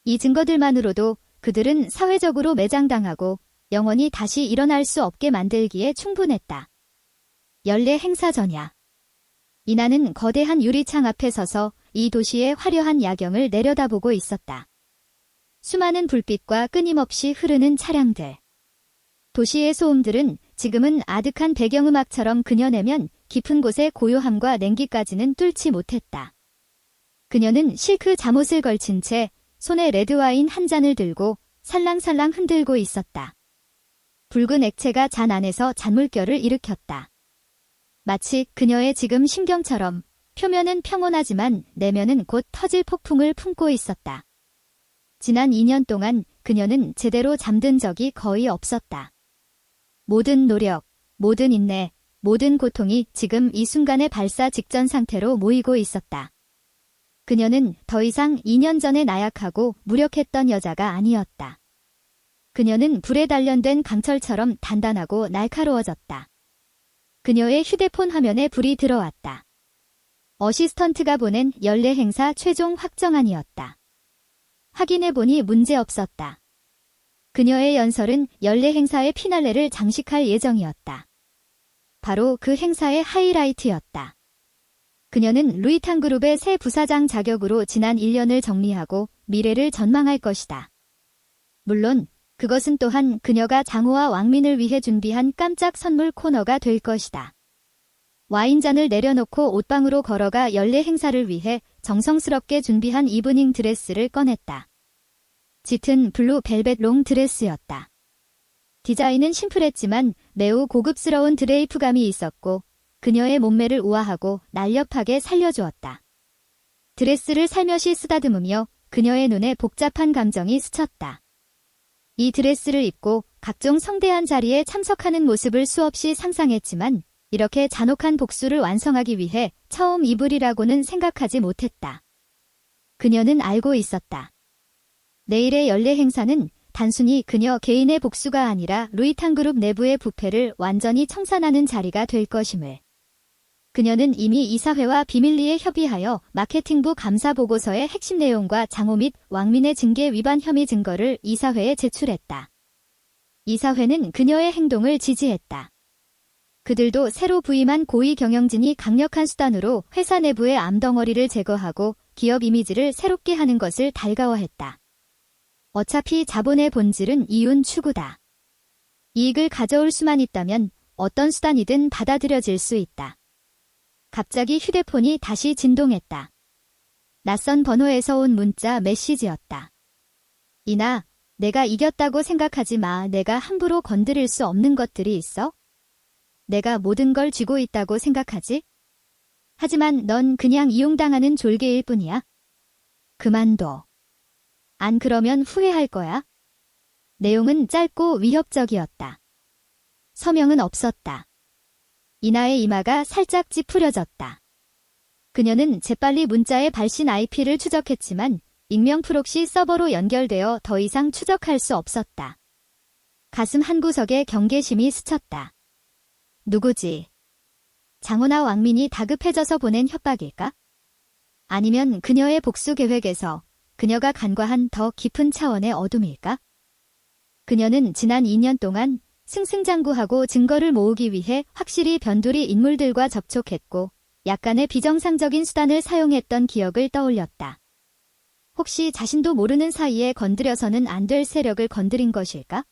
이 증거들만으로도 그들은 사회적으로 매장당하고 영원히 다시 일어날 수 없게 만들기에 충분했다. 연례 행사 전야. 이나는 거대한 유리창 앞에 서서 이 도시의 화려한 야경을 내려다보고 있었다. 수많은 불빛과 끊임없이 흐르는 차량들. 도시의 소음들은 지금은 아득한 배경음악처럼 그려내면 깊은 곳의 고요함과 냉기까지는 뚫지 못했다. 그녀는 실크 잠옷을 걸친 채 손에 레드와인 한 잔을 들고 살랑살랑 흔들고 있었다. 붉은 액체가 잔 안에서 잔물결을 일으켰다. 마치 그녀의 지금 심경처럼 표면은 평온하지만 내면은 곧 터질 폭풍을 품고 있었다. 지난 2년 동안 그녀는 제대로 잠든 적이 거의 없었다. 모든 노력, 모든 인내, 모든 고통이 지금 이 순간의 발사 직전 상태로 모이고 있었다. 그녀는 더 이상 2년 전에 나약하고 무력했던 여자가 아니었다. 그녀는 불에 단련된 강철처럼 단단하고 날카로워졌다. 그녀의 휴대폰 화면에 불이 들어왔다. 어시스턴트가 보낸 연례 행사 최종 확정안이었다. 확인해보니 문제없었다. 그녀의 연설은 연례 행사의 피날레를 장식할 예정이었다. 바로 그 행사의 하이라이트였다. 그녀는 루이탕그룹의 새 부사장 자격으로 지난 1년을 정리하고 미래를 전망할 것이다. 물론 그것은 또한 그녀가 장호와 왕민을 위해 준비한 깜짝 선물 코너가 될 것이다. 와인잔을 내려놓고 옷방으로 걸어가 연례 행사를 위해 정성스럽게 준비한 이브닝 드레스를 꺼냈다. 짙은 블루 벨벳 롱 드레스였다. 디자인은 심플했지만 매우 고급스러운 드레이프감이 있었고 그녀의 몸매를 우아하고 날렵하게 살려주었다. 드레스를 살며시 쓰다듬으며 그녀의 눈에 복잡한 감정이 스쳤다. 이 드레스를 입고 각종 성대한 자리에 참석하는 모습을 수없이 상상했지만 이렇게 잔혹한 복수를 완성하기 위해 처음 입으리라고는 생각하지 못했다. 그녀는 알고 있었다. 내일의 연례 행사는 단순히 그녀 개인의 복수가 아니라 루이탕그룹 내부의 부패를 완전히 청산하는 자리가 될 것임을. 그녀는 이미 이사회와 비밀리에 협의하여 마케팅부 감사 보고서의 핵심 내용과 장호 및 왕민의 징계 위반 혐의 증거를 이사회에 제출했다. 이사회는 그녀의 행동을 지지했다. 그들도 새로 부임한 고위 경영진이 강력한 수단으로 회사 내부의 암덩어리를 제거하고 기업 이미지를 새롭게 하는 것을 달가워했다. 어차피 자본의 본질은 이윤 추구다. 이익을 가져올 수만 있다면 어떤 수단이든 받아들여질 수 있다. 갑자기 휴대폰이 다시 진동했다. 낯선 번호에서 온 문자 메시지였다. 이나, 내가 이겼다고 생각하지 마. 내가 함부로 건드릴 수 없는 것들이 있어? 내가 모든 걸 쥐고 있다고 생각하지? 하지만 넌 그냥 이용당하는 졸개일 뿐이야. 그만둬. 안 그러면 후회할 거야. 내용은 짧고 위협적이었다. 서명은 없었다. 이나의 이마가 살짝 찌푸려졌다. 그녀는 재빨리 문자의 발신 IP를 추적했지만 익명 프록시 서버로 연결되어 더 이상 추적할 수 없었다. 가슴 한구석에 경계심이 스쳤다. 누구지? 장호나 왕민이 다급해져서 보낸 협박일까? 아니면 그녀의 복수 계획에서 그녀가 간과한 더 깊은 차원의 어둠일까? 그녀는 지난 2년 동안 승승장구하고 증거를 모으기 위해 확실히 변두리 인물들과 접촉했고 약간의 비정상적인 수단을 사용했던 기억을 떠올렸다. 혹시 자신도 모르는 사이에 건드려서는 안 될 세력을 건드린 것일까?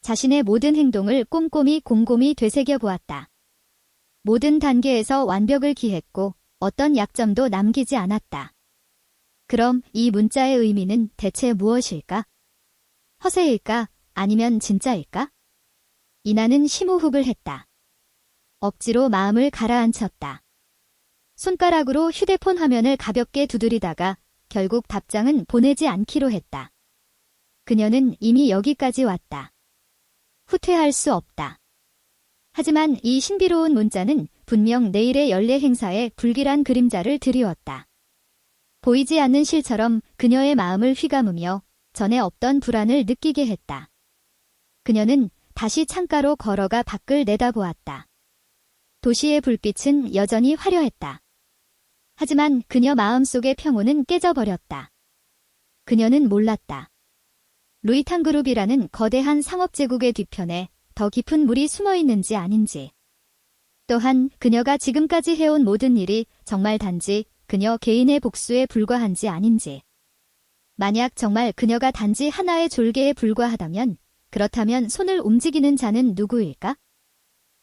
자신의 모든 행동을 꼼꼼히 되새겨보았다. 모든 단계에서 완벽을 기했고 어떤 약점도 남기지 않았다. 그럼 이 문자의 의미는 대체 무엇일까? 허세일까? 아니면 진짜일까? 이나는 심호흡을 했다. 억지로 마음을 가라앉혔다. 손가락으로 휴대폰 화면을 가볍게 두드리다가 결국 답장은 보내지 않기로 했다. 그녀는 이미 여기까지 왔다. 후퇴할 수 없다. 하지만 이 신비로운 문자는 분명 내일의 연례 행사에 불길한 그림자를 드리웠다. 보이지 않는 실처럼 그녀의 마음을 휘감으며 전에 없던 불안을 느끼게 했다. 그녀는 다시 창가로 걸어가 밖을 내다보았다. 도시의 불빛은 여전히 화려했다. 하지만 그녀 마음속의 평온은 깨져버렸다. 그녀는 몰랐다. 루이탄그룹이라는 거대한 상업제국의 뒤편에 더 깊은 물이 숨어 있는지 아닌지. 또한 그녀가 지금까지 해온 모든 일이 정말 단지 그녀 개인의 복수에 불과한지 아닌지. 만약 정말 그녀가 단지 하나의 졸개에 불과하다면 그렇다면 손을 움직이는 자는 누구일까?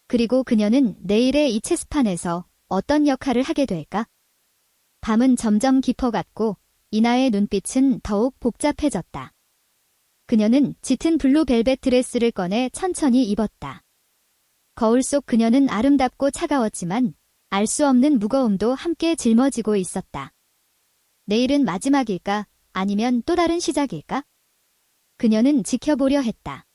그리고 그녀는 내일의 이 체스판에서 어떤 역할을 하게 될까? 밤은 점점 깊어갔고 이나의 눈빛은 더욱 복잡해졌다. 그녀는 짙은 블루 벨벳 드레스를 꺼내 천천히 입었다. 거울 속 그녀는 아름답고 차가웠지만 알 수 없는 무거움도 함께 짊어지고 있었다. 내일은 마지막일까? 아니면 또 다른 시작일까? 그녀는 지켜보려 했다.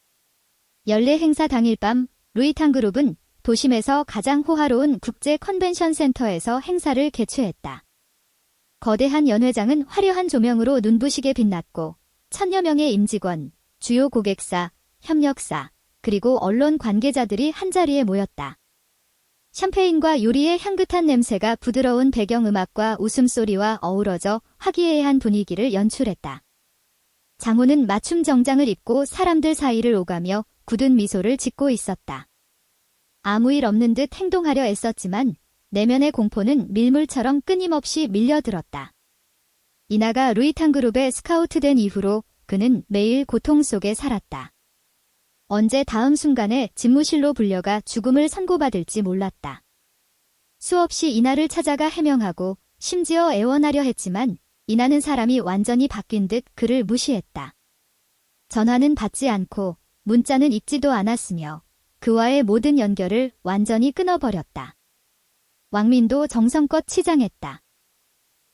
연례 행사 당일 밤 루이탄그룹은 도심에서 가장 호화로운 국제 컨벤션 센터에서 행사를 개최했다. 거대한 연회장은 화려한 조명으로 눈부시게 빛났고 1000여 명의 임직원, 주요 고객사, 협력사, 그리고 언론 관계자들이 한자리에 모였다. 샴페인과 요리의 향긋한 냄새가 부드러운 배경음악과 웃음소리와 어우러져 화기애애한 분위기를 연출했다. 장호는 맞춤 정장을 입고 사람들 사이를 오가며 굳은 미소를 짓고 있었다. 아무 일 없는 듯 행동하려 애썼지만 내면의 공포는 밀물처럼 끊임없이 밀려들었다. 이나가 루이탄그룹에 스카우트된 이후로 그는 매일 고통 속에 살았다. 언제 다음 순간에 집무실로 불려가 죽음을 선고받을지 몰랐다. 수없이 이나를 찾아가 해명하고 심지어 애원하려 했지만 이나는 사람이 완전히 바뀐 듯 그를 무시했다. 전화는 받지 않고 문자는 읽지도 않았으며 그와의 모든 연결을 완전히 끊어버렸다. 왕민도 정성껏 치장했다.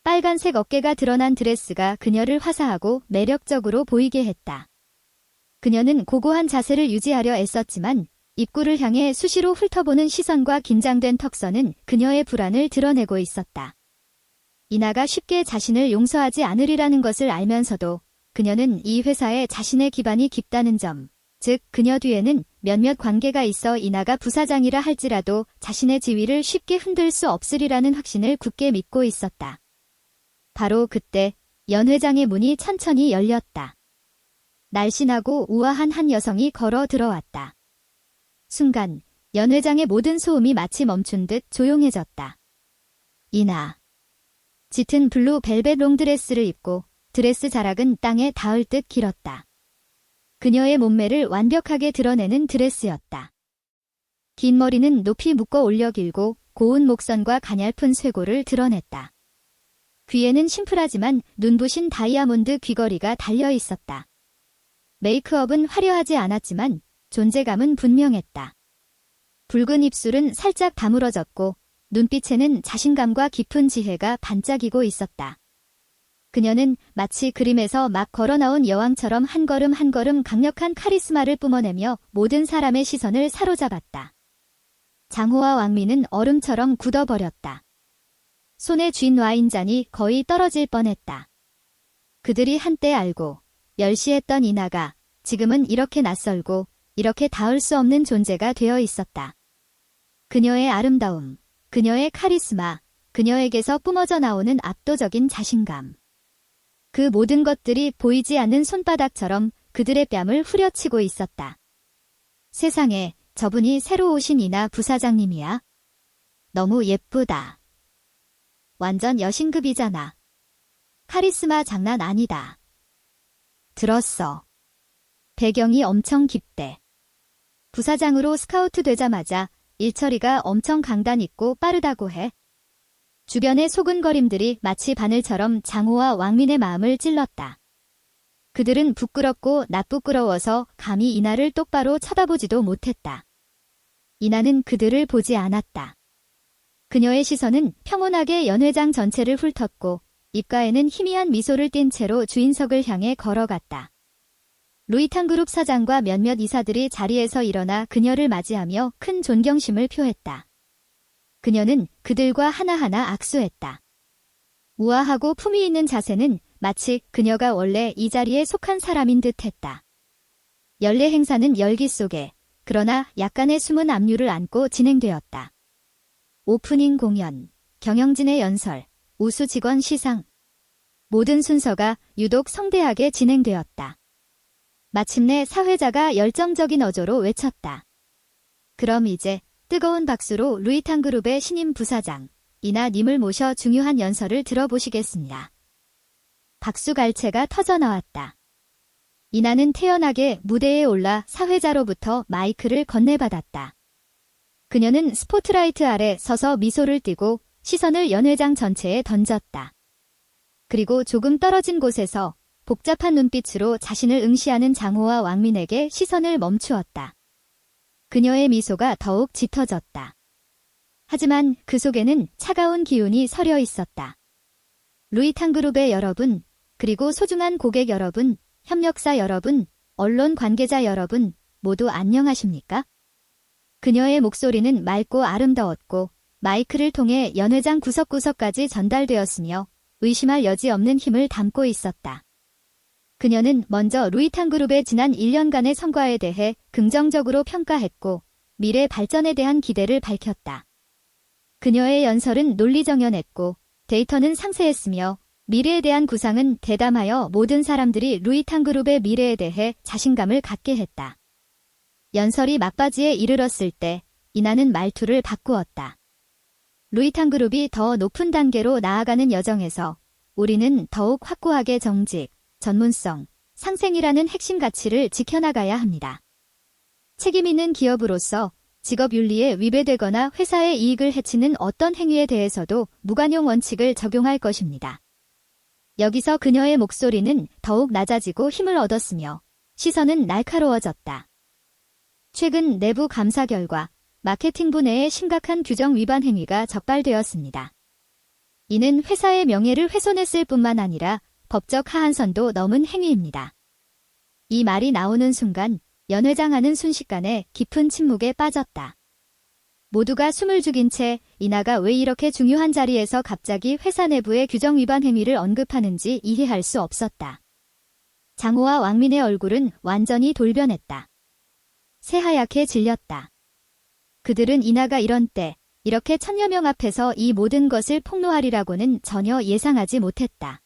빨간색 어깨가 드러난 드레스가 그녀를 화사하고 매력적으로 보이게 했다. 그녀는 고고한 자세를 유지하려 애썼지만 입구를 향해 수시로 훑어보는 시선과 긴장된 턱선은 그녀의 불안을 드러내고 있었다. 이나가 쉽게 자신을 용서하지 않으리라는 것을 알면서도 그녀는 이 회사에 자신의 기반이 깊다는 점, 즉 그녀 뒤에는 몇몇 관계가 있어 이나가 부사장이라 할지라도 자신의 지위를 쉽게 흔들 수 없으리라는 확신을 굳게 믿고 있었다. 바로 그때 연회장의 문이 천천히 열렸다. 날씬하고 우아한 한 여성이 걸어 들어왔다. 순간 연회장의 모든 소음이 마치 멈춘 듯 조용해졌다. 이나. 짙은 블루 벨벳 롱드레스를 입고 드레스 자락은 땅에 닿을 듯 길었다. 그녀의 몸매를 완벽하게 드러내는 드레스였다. 긴 머리는 높이 묶어 올려 길고 고운 목선과 가냘픈 쇄골을 드러냈다. 귀에는 심플하지만 눈부신 다이아몬드 귀걸이가 달려 있었다. 메이크업은 화려하지 않았지만 존재감은 분명했다. 붉은 입술은 살짝 다물어졌고 눈빛에는 자신감과 깊은 지혜가 반짝이고 있었다. 그녀는 마치 그림에서 막 걸어 나온 여왕처럼 한 걸음 한 걸음 강력한 카리스마를 뿜어내며 모든 사람의 시선을 사로잡았다. 장호와 왕미는 얼음처럼 굳어버렸다. 손에 쥔 와인잔이 거의 떨어질 뻔했다. 그들이 한때 알고 멸시했던 이나가 지금은 이렇게 낯설고 이렇게 닿을 수 없는 존재가 되어 있었다. 그녀의 아름다움, 그녀의 카리스마, 그녀에게서 뿜어져 나오는 압도적인 자신감. 그 모든 것들이 보이지 않는 손바닥처럼 그들의 뺨을 후려치고 있었다. 세상에, 저분이 새로 오신 이나 부사장님이야. 너무 예쁘다. 완전 여신급이잖아. 카리스마 장난 아니다. 들었어. 배경이 엄청 깊대. 부사장으로 스카우트 되자마자 일처리가 엄청 강단 있고 빠르다고 해. 주변의 소근거림들이 마치 바늘처럼 장호와 왕민의 마음을 찔렀다. 그들은 부끄럽고 낯부끄러워서 감히 이나를 똑바로 쳐다보지도 못했다. 이나는 그들을 보지 않았다. 그녀의 시선은 평온하게 연회장 전체를 훑었고 입가에는 희미한 미소를 띤 채로 주인석을 향해 걸어갔다. 루이탕그룹 사장과 몇몇 이사들이 자리에서 일어나 그녀를 맞이하며 큰 존경심을 표했다. 그녀는 그들과 하나하나 악수했다. 우아하고 품위 있는 자세는 마치 그녀가 원래 이 자리에 속한 사람인 듯 했다. 연례 행사는 열기 속에 그러나 약간의 숨은 압류를 안고 진행되었다. 오프닝 공연, 경영진의 연설, 우수 직원 시상. 모든 순서가 유독 성대하게 진행되었다. 마침내 사회자가 열정적인 어조로 외쳤다. 그럼 이제 뜨거운 박수로 루이탕그룹의 신임 부사장, 이나님을 모셔 중요한 연설을 들어보시겠습니다. 박수갈채가 터져나왔다. 이나는 태연하게 무대에 올라 사회자로부터 마이크를 건네받았다. 그녀는 스포트라이트 아래 서서 미소를 띠고 시선을 연회장 전체에 던졌다. 그리고 조금 떨어진 곳에서 복잡한 눈빛으로 자신을 응시하는 장호와 왕민에게 시선을 멈추었다. 그녀의 미소가 더욱 짙어졌다. 하지만 그 속에는 차가운 기운이 서려 있었다. 루이탕그룹의 여러분, 그리고 소중한 고객 여러분, 협력사 여러분, 언론 관계자 여러분, 모두 안녕하십니까? 그녀의 목소리는 맑고 아름다웠고 마이크를 통해 연회장 구석구석까지 전달되었으며 의심할 여지 없는 힘을 담고 있었다. 그녀는 먼저 루이탕그룹의 지난 1년간의 성과에 대해 긍정적으로 평가했고 미래 발전에 대한 기대를 밝혔다. 그녀의 연설은 논리정연했고 데이터는 상세했으며 미래에 대한 구상은 대담하여 모든 사람들이 루이탕그룹의 미래에 대해 자신감을 갖게 했다. 연설이 막바지에 이르렀을 때 이나는 말투를 바꾸었다. 루이탕그룹이 더 높은 단계로 나아가는 여정에서 우리는 더욱 확고하게 정직, 전문성, 상생이라는 핵심 가치를 지켜나가야 합니다. 책임 있는 기업으로서 직업윤리에 위배되거나 회사의 이익을 해치는 어떤 행위에 대해서도 무관용 원칙을 적용할 것입니다. 여기서 그녀의 목소리는 더욱 낮아지고 힘을 얻었으며 시선은 날카로워졌다. 최근 내부 감사 결과 마케팅부 내에 심각한 규정 위반 행위가 적발되었습니다. 이는 회사의 명예를 훼손했을 뿐만 아니라 법적 하한선도 넘은 행위입니다. 이 말이 나오는 순간 연 회장하는 순식간에 깊은 침묵에 빠졌다. 모두가 숨을 죽인 채 이나가 왜 이렇게 중요한 자리에서 갑자기 회사 내부의 규정 위반 행위를 언급하는지 이해할 수 없었다. 장호와 왕민의 얼굴은 완전히 돌변했다. 새하얗게 질렸다. 그들은 이나가 이런 때 이렇게 천여 명 앞에서 이 모든 것을 폭로하리라고는 전혀 예상하지 못했다.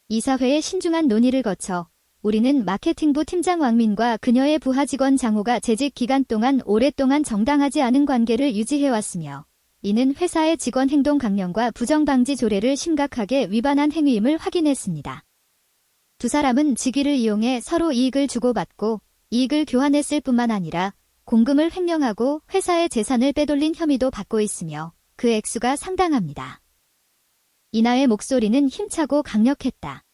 이사회의 신중한 논의를 거쳐 우리는 마케팅부 팀장 왕민과 그녀의 부하 직원 장호가 재직 기간 동안 오랫동안 정당하지 않은 관계를 유지해왔으며 이는 회사의 직원 행동 강령과 부정방지 조례를 심각하게 위반한 행위임을 확인했습니다. 두 사람은 직위를 이용해 서로 이익을 주고받고 이익을 교환했을 뿐만 아니라 공금을 횡령하고 회사의 재산을 빼돌린 혐의도 받고 있으며 그 액수가 상당합니다. 이나의 목소리는 힘차고 강력했다.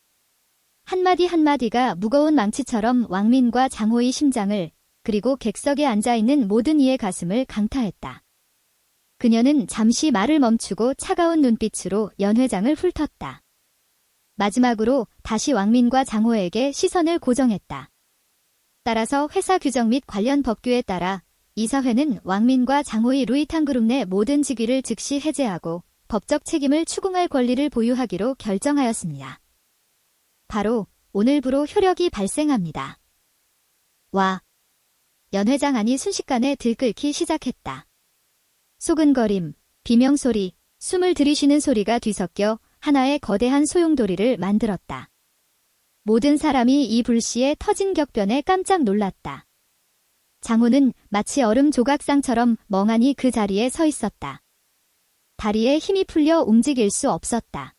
한마디 한마디가 무거운 망치처럼 왕민과 장호의 심장을 그리고 객석에 앉아있는 모든 이의 가슴을 강타했다. 그녀는 잠시 말을 멈추고 차가운 눈빛으로 연 회장을 훑었다. 마지막으로 다시 왕민과 장호에게 시선을 고정했다. 따라서 회사 규정 및 관련 법규에 따라 이사회는 왕민과 장호의 루이탕 그룹 내 모든 직위를 즉시 해제하고 법적 책임을 추궁할 권리를 보유하기로 결정하였습니다. 바로 오늘부로 효력이 발생합니다. 와. 연 회장 안이 순식간에 들끓기 시작했다. 소근거림, 비명소리, 숨을 들이쉬는 소리가 뒤섞여 하나의 거대한 소용돌이를 만들었다. 모든 사람이 이 불시에 터진 격변에 깜짝 놀랐다. 장호는 마치 얼음 조각상처럼 멍하니 그 자리에 서 있었다. 다리에 힘이 풀려 움직일 수 없었다.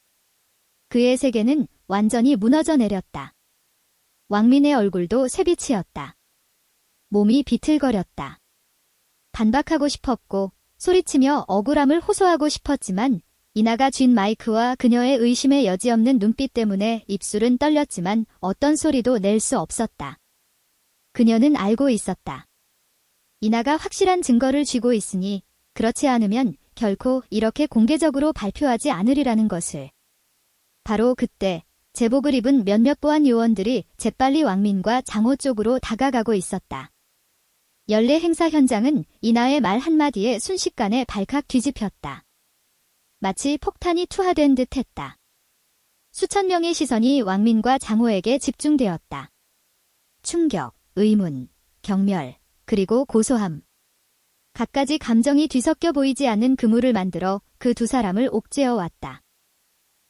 그의 세계는 완전히 무너져 내렸다. 왕민의 얼굴도 쇠빛이었다. 몸이 비틀거렸다. 반박하고 싶었고 소리치며 억울함을 호소하고 싶었지만 이나가 쥔 마이크와 그녀의 의심의 여지없는 눈빛 때문에 입술은 떨렸지만 어떤 소리도 낼 수 없었다. 그녀는 알고 있었다. 이나가 확실한 증거를 쥐고 있으니 그렇지 않으면 결코 이렇게 공개적으로 발표하지 않으리라는 것을. 바로 그때 제복을 입은 몇몇 보안 요원들이 재빨리 왕민과 장호 쪽으로 다가가고 있었다. 연례 행사 현장은 이나의 말 한마디에 순식간에 발칵 뒤집혔다. 마치 폭탄이 투하된 듯 했다. 수천 명의 시선이 왕민과 장호에게 집중되었다. 충격, 의문, 경멸, 그리고 고소함. 갖가지 감정이 뒤섞여 보이지 않는 그물을 만들어 그 두 사람을 옥죄어 왔다.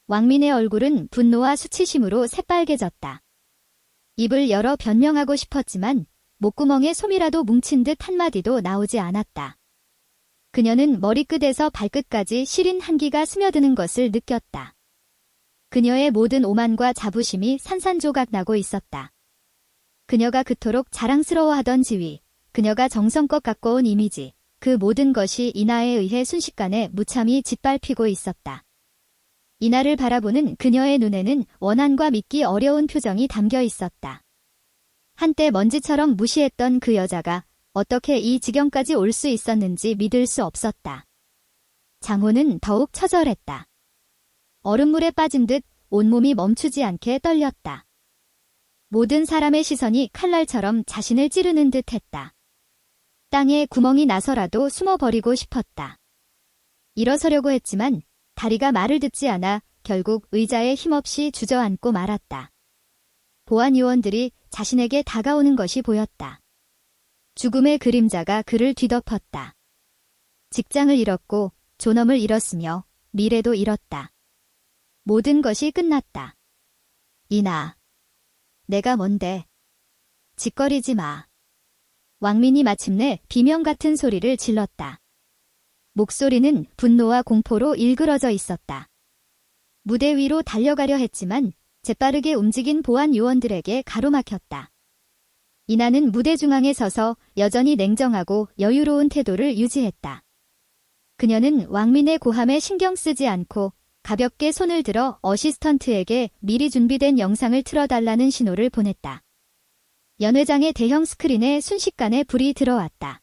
왕민의 얼굴은 분노와 수치심으로 새빨개졌다. 입을 열어 변명하고 싶었지만 목구멍에 솜이라도 뭉친 듯 한마디도 나오지 않았다. 그녀는 머리끝에서 발끝까지 시린 한기가 스며드는 것을 느꼈다. 그녀의 모든 오만과 자부심이 산산조각 나고 있었다. 그녀가 그토록 자랑스러워하던 지위, 그녀가 정성껏 가꿔온 이미지, 그 모든 것이 이나에 의해 순식간에 무참히 짓밟히고 있었다. 이나를 바라보는 그녀의 눈에는 원한과 믿기 어려운 표정이 담겨 있었다. 한때 먼지처럼 무시했던 그 여자가 어떻게 이 지경까지 올 수 있었는지 믿을 수 없었다. 장호는 더욱 처절했다. 얼음물에 빠진 듯 온몸이 멈추지 않게 떨렸다. 모든 사람의 시선이 칼날처럼 자신을 찌르는 듯 했다. 땅에 구멍이 나서라도 숨어버리고 싶었다. 일어서려고 했지만 다리가 말을 듣지 않아 결국 의자에 힘없이 주저앉고 말았다. 보안 요원들이 자신에게 다가오는 것이 보였다. 죽음의 그림자가 그를 뒤덮었다. 직장을 잃었고 존엄을 잃었으며 미래도 잃었다. 모든 것이 끝났다. 이나. 내가 뭔데. 짓거리지 마. 왕민이 마침내 비명 같은 소리를 질렀다. 목소리는 분노와 공포로 일그러져 있었다. 무대 위로 달려가려 했지만 재빠르게 움직인 보안 요원들에게 가로막혔다. 이나는 무대 중앙에 서서 여전히 냉정하고 여유로운 태도를 유지했다. 그녀는 왕민의 고함에 신경 쓰지 않고 가볍게 손을 들어 어시스턴트에게 미리 준비된 영상을 틀어달라는 신호를 보냈다. 연 회장의 대형 스크린에 순식간에 불이 들어왔다.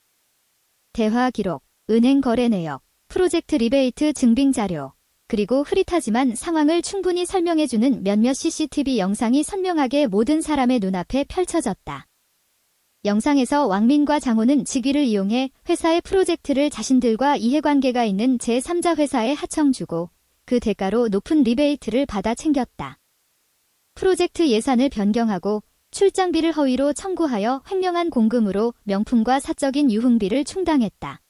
대화 기록, 은행 거래 내역, 프로젝트 리베이트 증빙 자료, 그리고 흐릿하지만 상황을 충분히 설명해주는 몇몇 CCTV 영상이 선명하게 모든 사람의 눈앞에 펼쳐졌다. 영상에서 왕민과 장호는 직위를 이용해 회사의 프로젝트를 자신들과 이해관계가 있는 제3자 회사에 하청주고 그 대가로 높은 리베이트를 받아 챙겼다. 프로젝트 예산을 변경하고 출장비를 허위로 청구하여 횡령한 공금으로 명품과 사적인 유흥비를 충당했다.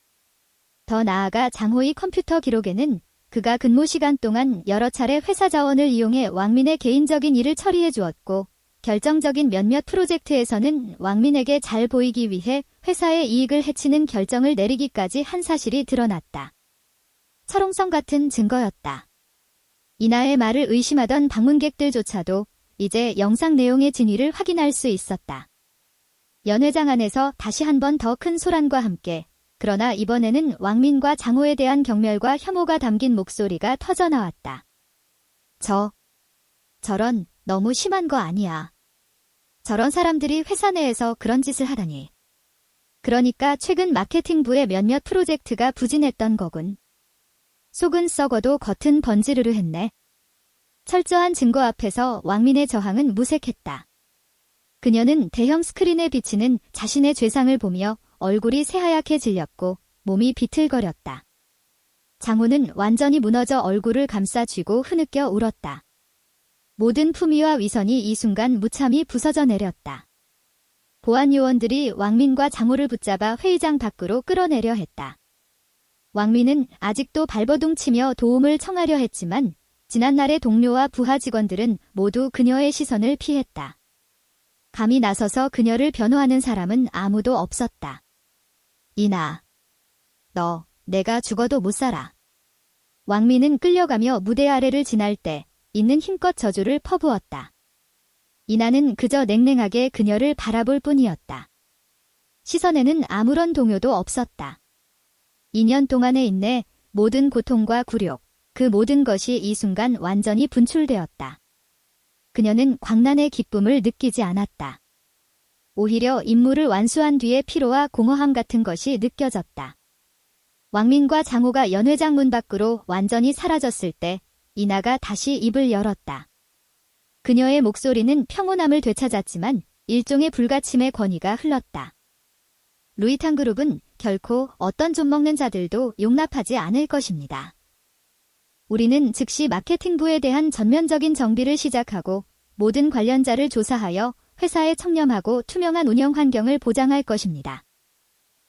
더 나아가 장호의 컴퓨터 기록에는 그가 근무 시간 동안 여러 차례 회사 자원을 이용해 왕민의 개인적인 일을 처리해 주었고 결정적인 몇몇 프로젝트에서는 왕민에게 잘 보이기 위해 회사의 이익을 해치는 결정을 내리기까지 한 사실이 드러났다. 철옹성 같은 증거였다. 이나의 말을 의심하던 방문객들조차도 이제 영상 내용의 진위를 확인할 수 있었다. 연회장 안에서 다시 한 번 더 큰 소란과 함께, 그러나 이번에는 왕민과 장호에 대한 경멸과 혐오가 담긴 목소리가 터져나왔다. 저런, 너무 심한 거 아니야. 저런 사람들이 회사 내에서 그런 짓을 하다니. 그러니까 최근 마케팅부의 몇몇 프로젝트가 부진했던 거군. 속은 썩어도 겉은 번지르르 했네. 철저한 증거 앞에서 왕민의 저항은 무색했다. 그녀는 대형 스크린에 비치는 자신의 죄상을 보며 얼굴이 새하얗게 질렸고 몸이 비틀거렸다. 장호는 완전히 무너져 얼굴을 감싸 쥐고 흐느껴 울었다. 모든 품위와 위선이 이 순간 무참히 부서져 내렸다. 보안 요원들이 왕민과 장호를 붙잡아 회의장 밖으로 끌어내려 했다. 왕민은 아직도 발버둥치며 도움을 청하려 했지만 지난날의 동료와 부하 직원들은 모두 그녀의 시선을 피했다. 감히 나서서 그녀를 변호하는 사람은 아무도 없었다. 이나, 너, 내가 죽어도 못 살아. 왕민은 끌려가며 무대 아래를 지날 때 있는 힘껏 저주를 퍼부었다. 이나는 그저 냉랭하게 그녀를 바라볼 뿐이었다. 시선에는 아무런 동요도 없었다. 2년 동안의 인내, 모든 고통과 굴욕, 그 모든 것이 이 순간 완전히 분출되었다. 그녀는 광란의 기쁨을 느끼지 않았다. 오히려 임무를 완수한 뒤의 피로와 공허함 같은 것이 느껴졌다. 왕민과 장호가 연회장 문 밖으로 완전히 사라졌을 때 이나가 다시 입을 열었다. 그녀의 목소리는 평온함을 되찾았지만 일종의 불가침의 권위가 흘렀다. 루이탄 그룹은 결코 어떤 좀 먹는 자들도 용납하지 않을 것입니다. 우리는 즉시 마케팅부에 대한 전면적인 정비를 시작하고 모든 관련자를 조사하여 회사에 청렴하고 투명한 운영 환경을 보장할 것입니다.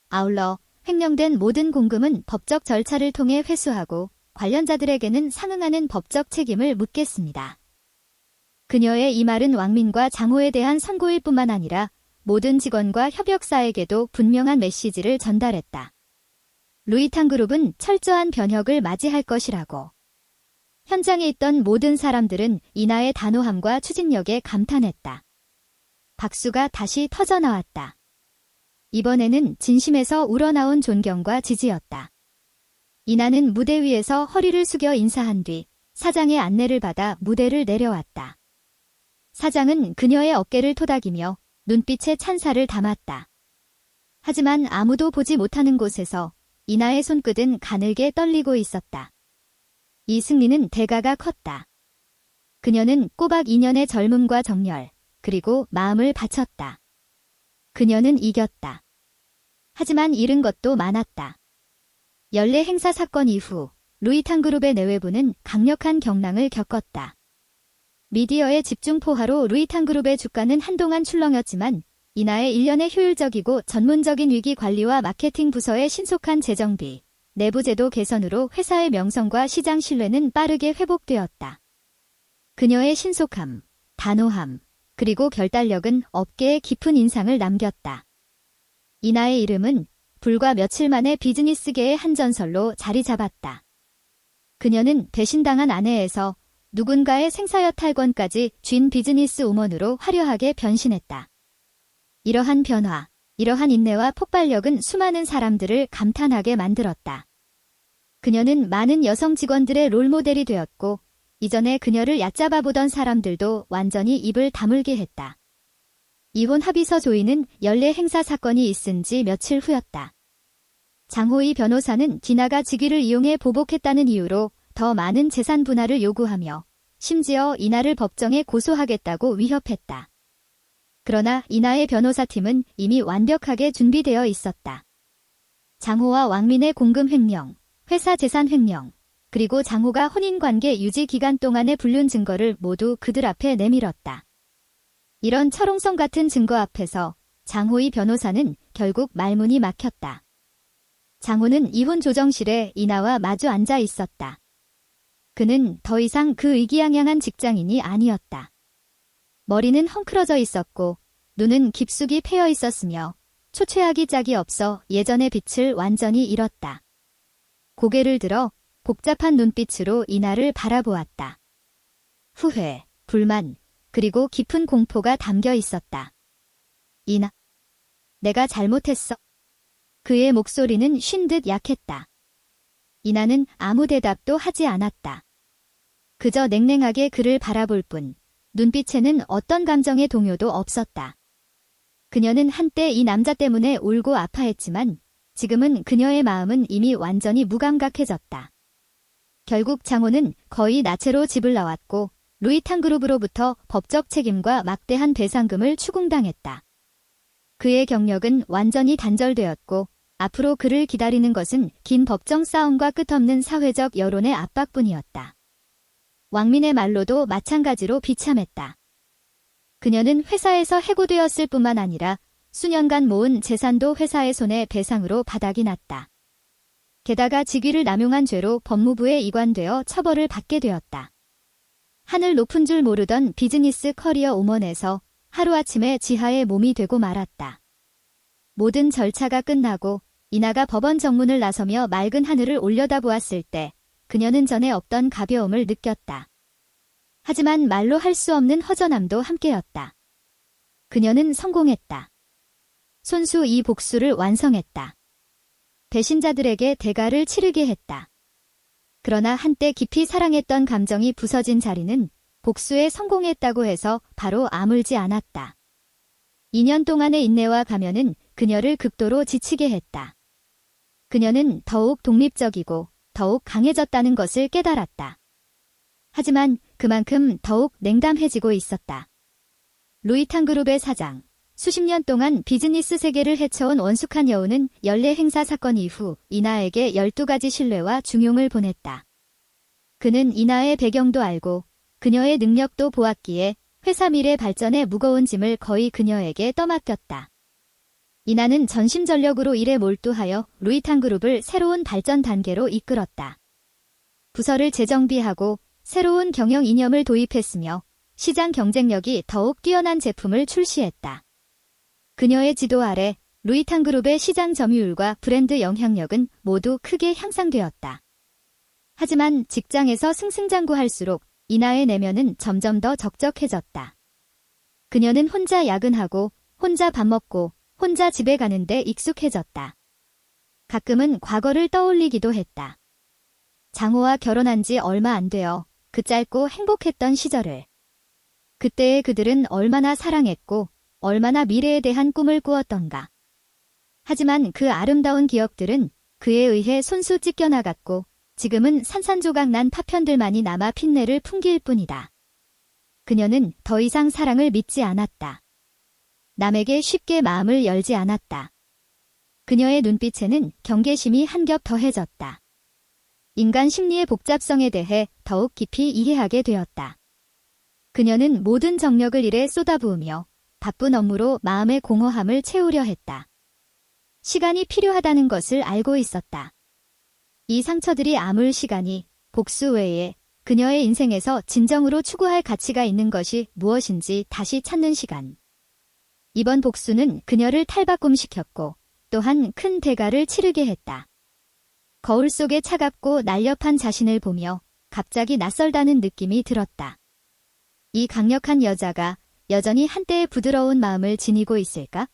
아울러 횡령된 모든 공금은 법적 절차를 통해 회수하고 관련자들에게는 상응하는 법적 책임을 묻겠습니다. 그녀의 이 말은 왕민과 장호에 대한 선고일 뿐만 아니라 모든 직원과 협력사에게도 분명한 메시지를 전달했다. 루이탄 그룹은 철저한 변혁을 맞이할 것이라고. 현장에 있던 모든 사람들은 이나의 단호함과 추진력에 감탄했다. 박수가 다시 터져나왔다. 이번에는 진심에서 우러나온 존경과 지지였다. 이나는 무대 위에서 허리를 숙여 인사한 뒤 사장의 안내를 받아 무대를 내려왔다. 사장은 그녀의 어깨를 토닥이며 눈빛에 찬사를 담았다. 하지만 아무도 보지 못하는 곳에서 이나의 손끝은 가늘게 떨리고 있었다. 이 승리는 대가가 컸다. 그녀는 꼬박 2년의 젊음과 정열, 그리고 마음을 바쳤다. 그녀는 이겼다. 하지만 잃은 것도 많았다. 연례 행사 사건 이후 루이탄 그룹의 내외부는 강력한 경랑을 겪었다. 미디어의 집중 포화로 루이탄 그룹의 주가는 한동안 출렁였지만 이나의 일련의 효율적이고 전문적인 위기 관리와 마케팅 부서의 신속한 재정비, 내부 제도 개선으로 회사의 명성과 시장 신뢰는 빠르게 회복되었다. 그녀의 신속함, 단호함, 그리고 결단력은 업계에 깊은 인상을 남겼다. 이나의 이름은 불과 며칠 만에 비즈니스계의 한 전설로 자리 잡았다. 그녀는 배신당한 아내에서 누군가의 생사여 탈권까지 쥔 비즈니스 우먼으로 화려하게 변신했다. 이러한 변화, 이러한 인내와 폭발력은 수많은 사람들을 감탄하게 만들었다. 그녀는 많은 여성 직원들의 롤모델이 되었고 이전에 그녀를 얕잡아 보던 사람들도 완전히 입을 다물게 했다. 이혼 합의서 조이는 연례 행사 사건이 있은 지 며칠 후였다. 장호희 변호사는 디나가 직위를 이용해 보복했다는 이유로 더 많은 재산 분할을 요구하며 심지어 이나를 법정에 고소하겠다고 위협했다. 그러나 이나의 변호사팀은 이미 완벽하게 준비되어 있었다. 장호와 왕민의 공금 횡령, 회사 재산 횡령, 그리고 장호가 혼인관계 유지 기간 동안의 불륜 증거를 모두 그들 앞에 내밀었다. 이런 철옹성 같은 증거 앞에서 장호희 변호사는 결국 말문이 막혔다. 장호는 이혼 조정실에 이나와 마주 앉아 있었다. 그는 더 이상 그 의기양양한 직장인이 아니었다. 머리는 헝클어져 있었고 눈은 깊숙이 패여 있었으며 초췌하기 짝이 없어 예전의 빛을 완전히 잃었다. 고개를 들어 복잡한 눈빛으로 이나를 바라보았다. 후회, 불만, 그리고 깊은 공포가 담겨 있었다. 이나, 내가 잘못했어. 그의 목소리는 쉰 듯 약했다. 이나는 아무 대답도 하지 않았다. 그저 냉랭하게 그를 바라볼 뿐, 눈빛에는 어떤 감정의 동요도 없었다. 그녀는 한때 이 남자 때문에 울고 아파했지만 지금은 그녀의 마음은 이미 완전히 무감각해졌다. 결국 장호는 거의 나체로 집을 나왔고 루이탄 그룹으로부터 법적 책임과 막대한 배상금을 추궁당했다. 그의 경력은 완전히 단절되었고 앞으로 그를 기다리는 것은 긴 법정 싸움과 끝없는 사회적 여론의 압박뿐이었다. 왕민의 말로도 마찬가지로 비참했다. 그녀는 회사에서 해고되었을 뿐만 아니라 수년간 모은 재산도 회사의 손에 배상으로 바닥이 났다. 게다가 직위를 남용한 죄로 법무부에 이관되어 처벌을 받게 되었다. 하늘 높은 줄 모르던 비즈니스 커리어 우먼에서 하루아침에 지하의 몸이 되고 말았다. 모든 절차가 끝나고 이나가 법원 정문을 나서며 맑은 하늘을 올려다보았을 때 그녀는 전에 없던 가벼움을 느꼈다. 하지만 말로 할 수 없는 허전함도 함께였다. 그녀는 성공했다. 손수 이 복수를 완성했다. 배신자들에게 대가를 치르게 했다. 그러나 한때 깊이 사랑했던 감정이 부서진 자리는 복수에 성공했다고 해서 바로 아물지 않았다. 2년 동안의 인내와 가면은 그녀를 극도로 지치게 했다. 그녀는 더욱 독립적이고 더욱 강해졌다는 것을 깨달았다. 하지만 그만큼 더욱 냉담해지고 있었다. 루이탄 그룹의 사장, 수십 년 동안 비즈니스 세계를 헤쳐온 원숙한 여우는 연례 행사 사건 이후 이나에게 12가지 신뢰와 중용을 보냈다. 그는 이나의 배경도 알고 그녀의 능력도 보았기에 회사 미래 발전의 무거운 짐을 거의 그녀에게 떠맡겼다. 이나는 전심전력으로 일에 몰두하여 루이탄 그룹을 새로운 발전 단계로 이끌었다. 부서를 재정비하고 새로운 경영 이념을 도입했으며 시장 경쟁력이 더욱 뛰어난 제품을 출시했다. 그녀의 지도 아래 루이탄 그룹의 시장 점유율과 브랜드 영향력은 모두 크게 향상되었다. 하지만 직장에서 승승장구할수록 이나의 내면은 점점 더 적적해졌다. 그녀는 혼자 야근하고 혼자 밥 먹고 혼자 집에 가는데 익숙해졌다. 가끔은 과거를 떠올리기도 했다. 장호와 결혼한 지 얼마 안 되어 그 짧고 행복했던 시절을. 그때의 그들은 얼마나 사랑했고 얼마나 미래에 대한 꿈을 꾸었던가. 하지만 그 아름다운 기억들은 그에 의해 손수 찢겨나갔고 지금은 산산조각 난 파편들만이 남아 핀내를 풍길 뿐이다. 그녀는 더 이상 사랑을 믿지 않았다. 남에게 쉽게 마음을 열지 않았다. 그녀의 눈빛에는 경계심이 한 겹 더해졌다. 인간 심리의 복잡성에 대해 더욱 깊이 이해하게 되었다. 그녀는 모든 정력을 일에 쏟아부으며 바쁜 업무로 마음의 공허함을 채우려 했다. 시간이 필요하다는 것을 알고 있었다. 이 상처들이 아물 시간이 복수 외에 그녀의 인생에서 진정으로 추구할 가치가 있는 것이 무엇인지 다시 찾는 시간. 이번 복수는 그녀를 탈바꿈시켰고 또한 큰 대가를 치르게 했다. 거울 속에 차갑고 날렵한 자신을 보며 갑자기 낯설다는 느낌이 들었다. 이 강력한 여자가 여전히 한때의 부드러운 마음을 지니고 있을까?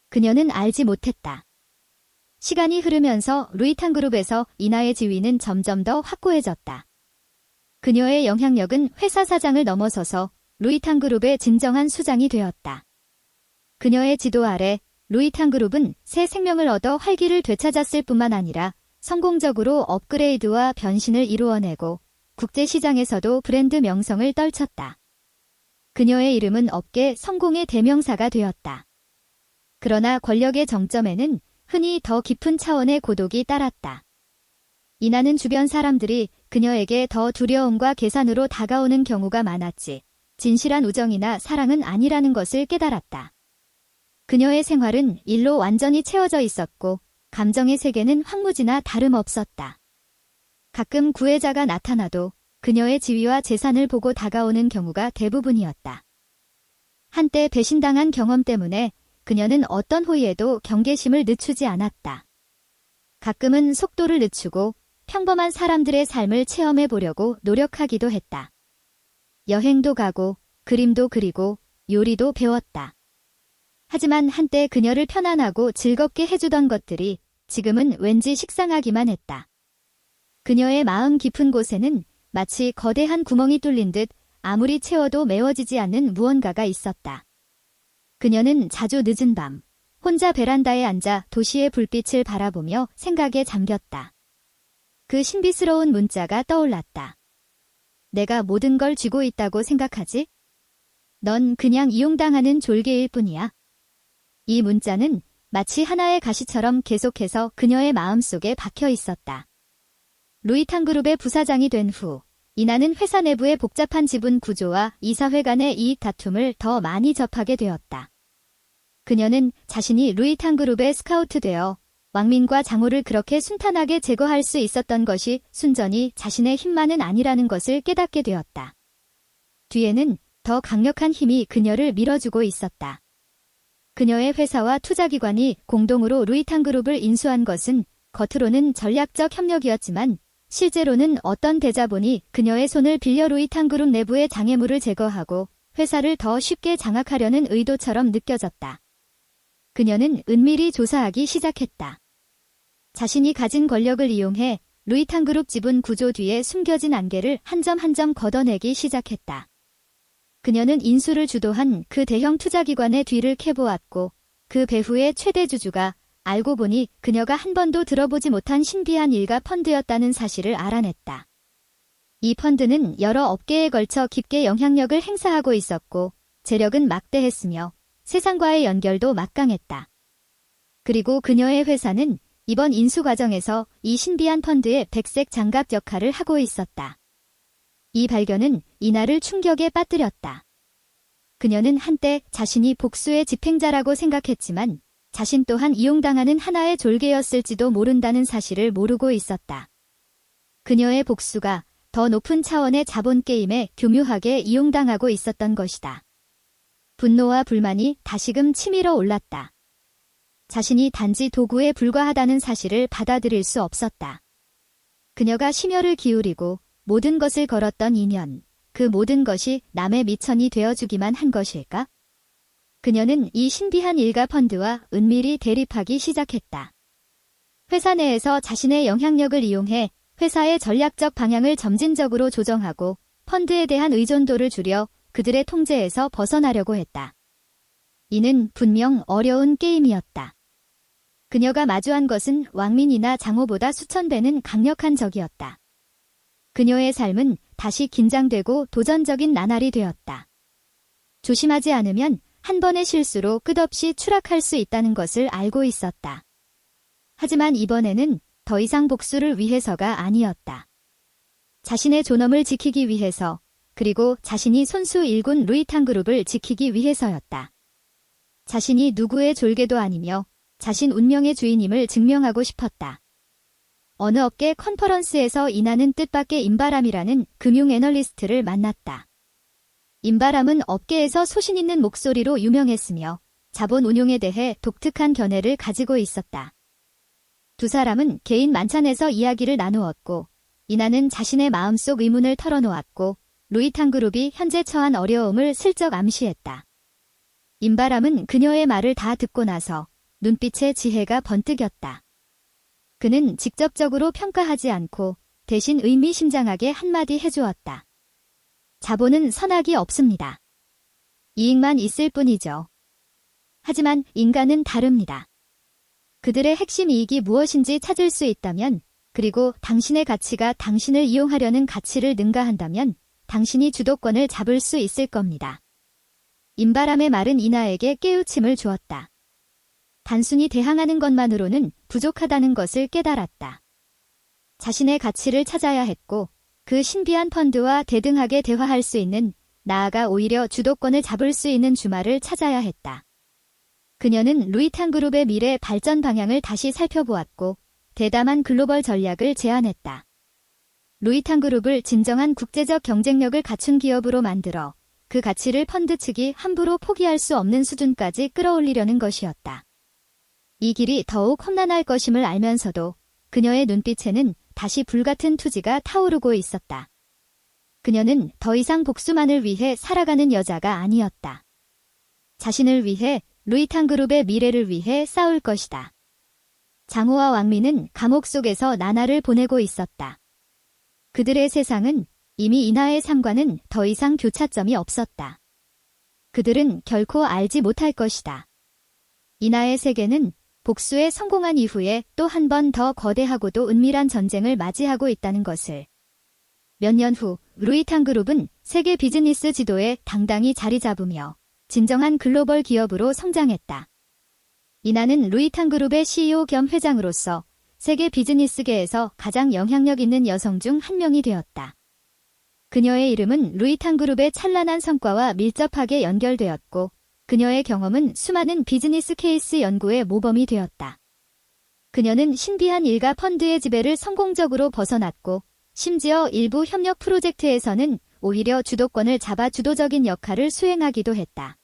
그녀는 알지 못했다. 시간이 흐르면서 루이탄 그룹에서 이나의 지위는 점점 더 확고해졌다. 그녀의 영향력은 회사 사장을 넘어서서 루이탄 그룹의 진정한 수장이 되었다. 그녀의 지도 아래 루이탄 그룹은 새 생명을 얻어 활기를 되찾았을 뿐만 아니라 성공적으로 업그레이드와 변신을 이루어내고 국제시장에서도 브랜드 명성을 떨쳤다. 그녀의 이름은 업계 성공의 대명사가 되었다. 그러나 권력의 정점에는 흔히 더 깊은 차원의 고독이 따랐다. 이나는 주변 사람들이 그녀에게 더 두려움과 계산으로 다가오는 경우가 많았지, 진실한 우정이나 사랑은 아니라는 것을 깨달았다. 그녀의 생활은 일로 완전히 채워져 있었고 감정의 세계는 황무지나 다름없었다. 가끔 구애자가 나타나도 그녀의 지위와 재산을 보고 다가오는 경우가 대부분이었다. 한때 배신당한 경험 때문에 그녀는 어떤 호의에도 경계심을 늦추지 않았다. 가끔은 속도를 늦추고 평범한 사람들의 삶을 체험해 보려고 노력하기도 했다. 여행도 가고 그림도 그리고 요리도 배웠다. 하지만 한때 그녀를 편안하고 즐겁게 해주던 것들이 지금은 왠지 식상하기만 했다. 그녀의 마음 깊은 곳에는 마치 거대한 구멍이 뚫린 듯 아무리 채워도 메워지지 않는 무언가가 있었다. 그녀는 자주 늦은 밤, 혼자 베란다에 앉아 도시의 불빛을 바라보며 생각에 잠겼다. 그 신비스러운 문자가 떠올랐다. 내가 모든 걸 쥐고 있다고 생각하지? 넌 그냥 이용당하는 졸개일 뿐이야. 이 문자는 마치 하나의 가시처럼 계속해서 그녀의 마음속에 박혀 있었다. 루이탕그룹의 부사장이 된 후, 이나는 회사 내부의 복잡한 지분 구조와 이사회 간의 이익 다툼을 더 많이 접하게 되었다. 그녀는 자신이 루이탕그룹에 스카우트되어 왕민과 장호를 그렇게 순탄하게 제거할 수 있었던 것이 순전히 자신의 힘만은 아니라는 것을 깨닫게 되었다. 뒤에는 더 강력한 힘이 그녀를 밀어주고 있었다. 그녀의 회사와 투자기관이 공동으로 루이탕그룹을 인수한 것은 겉으로는 전략적 협력이었지만 실제로는 어떤 대자본이 그녀의 손을 빌려 루이탕그룹 내부의 장애물을 제거하고 회사를 더 쉽게 장악하려는 의도처럼 느껴졌다. 그녀는 은밀히 조사하기 시작했다. 자신이 가진 권력을 이용해 루이탕그룹 지분 구조 뒤에 숨겨진 안개를 한 점 한 점 걷어내기 시작했다. 그녀는 인수를 주도한 그 대형 투자기관의 뒤를 캐보았고 그 배후의 최대 주주가 알고 보니 그녀가 한 번도 들어보지 못한 신비한 일가 펀드였다는 사실을 알아냈다. 이 펀드는 여러 업계에 걸쳐 깊게 영향력을 행사하고 있었고 재력은 막대했으며 세상과의 연결도 막강했다. 그리고 그녀의 회사는 이번 인수 과정에서 이 신비한 펀드의 백색 장갑 역할을 하고 있었다. 이 발견은 이나를 충격에 빠뜨렸다. 그녀는 한때 자신이 복수의 집행자라고 생각했지만 자신 또한 이용당하는 하나의 졸개였을지도 모른다는 사실을 모르고 있었다. 그녀의 복수가 더 높은 차원의 자본 게임에 교묘하게 이용당하고 있었던 것이다. 분노와 불만이 다시금 치밀어 올랐다. 자신이 단지 도구에 불과하다는 사실을 받아들일 수 없었다. 그녀가 심혈을 기울이고 모든 것을 걸었던 인연, 그 모든 것이 남의 미천이 되어주기만 한 것일까? 그녀는 이 신비한 일가 펀드와 은밀히 대립하기 시작했다. 회사 내에서 자신의 영향력을 이용해 회사의 전략적 방향을 점진적으로 조정하고 펀드에 대한 의존도를 줄여 그들의 통제에서 벗어나려고 했다. 이는 분명 어려운 게임이었다. 그녀가 마주한 것은 왕민이나 장호보다 수천 배는 강력한 적이었다. 그녀의 삶은 다시 긴장되고 도전적인 나날이 되었다. 조심하지 않으면 한 번의 실수로 끝없이 추락할 수 있다는 것을 알고 있었다. 하지만 이번에는 더 이상 복수를 위해서가 아니었다. 자신의 존엄을 지키기 위해서, 그리고 자신이 손수 일군 루이탕그룹을 지키기 위해서였다. 자신이 누구의 졸개도 아니며 자신 운명의 주인임을 증명하고 싶었다. 어느 업계 컨퍼런스에서 이나는 뜻밖의 임바람이라는 금융 애널리스트를 만났다. 임바람은 업계에서 소신 있는 목소리로 유명했으며 자본 운용에 대해 독특한 견해를 가지고 있었다. 두 사람은 개인 만찬에서 이야기를 나누었고 이나는 자신의 마음속 의문을 털어놓았고 루이탕그룹이 현재 처한 어려움을 슬쩍 암시했다. 임바람은 그녀의 말을 다 듣고 나서 눈빛에 지혜가 번뜩였다. 그는 직접적으로 평가하지 않고 대신 의미심장하게 한마디 해주었다. 자본은 선악이 없습니다. 이익만 있을 뿐이죠. 하지만 인간은 다릅니다. 그들의 핵심 이익이 무엇인지 찾을 수 있다면, 그리고 당신의 가치가 당신을 이용하려는 가치를 능가한다면 당신이 주도권을 잡을 수 있을 겁니다. 임바람의 말은 이나에게 깨우침을 주었다. 단순히 대항하는 것만으로는 부족하다는 것을 깨달았다. 자신의 가치를 찾아야 했고 그 신비한 펀드와 대등하게 대화할 수 있는, 나아가 오히려 주도권을 잡을 수 있는 주말을 찾아야 했다. 그녀는 루이탕그룹의 미래 발전 방향을 다시 살펴보았고 대담한 글로벌 전략을 제안했다. 루이탕그룹을 진정한 국제적 경쟁력을 갖춘 기업으로 만들어 그 가치를 펀드 측이 함부로 포기할 수 없는 수준까지 끌어올리려는 것이었다. 이 길이 더욱 험난할 것임을 알면서도 그녀의 눈빛에는 다시 불같은 투지가 타오르고 있었다. 그녀는 더 이상 복수만을 위해 살아가는 여자가 아니었다. 자신을 위해, 루이탕 그룹의 미래를 위해 싸울 것이다. 장호와 왕미는 감옥 속에서 나날을 보내고 있었다. 그들의 세상은 이미 이나의 삶과는 더 이상 교차점이 없었다. 그들은 결코 알지 못할 것이다. 이나의 세계는 복수에 성공한 이후에 또 한 번 더 거대하고도 은밀한 전쟁을 맞이하고 있다는 것을. 몇 년 후 루이탕 그룹은 세계 비즈니스 지도에 당당히 자리 잡으며 진정한 글로벌 기업으로 성장했다. 이나는 루이탕 그룹의 CEO 겸 회장으로서 세계 비즈니스계에서 가장 영향력 있는 여성 중 한 명이 되었다. 그녀의 이름은 루이탕 그룹의 찬란한 성과와 밀접하게 연결되었고, 그녀의 경험은 수많은 비즈니스 케이스 연구의 모범이 되었다. 그녀는 신비한 일가 펀드의 지배를 성공적으로 벗어났고, 심지어 일부 협력 프로젝트에서는 오히려 주도권을 잡아 주도적인 역할을 수행하기도 했다.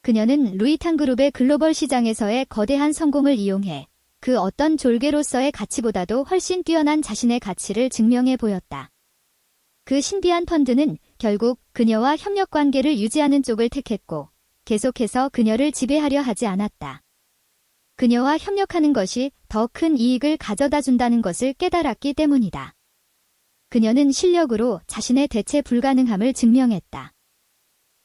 그녀는 루이탕 그룹의 글로벌 시장에서의 거대한 성공을 이용해 그 어떤 졸개로서의 가치보다도 훨씬 뛰어난 자신의 가치를 증명해 보였다. 그 신비한 펀드는 결국 그녀와 협력 관계를 유지하는 쪽을 택했고, 계속해서 그녀를 지배하려 하지 않았다. 그녀와 협력하는 것이 더 큰 이익을 가져다 준다는 것을 깨달았기 때문이다. 그녀는 실력으로 자신의 대체 불가능함을 증명했다.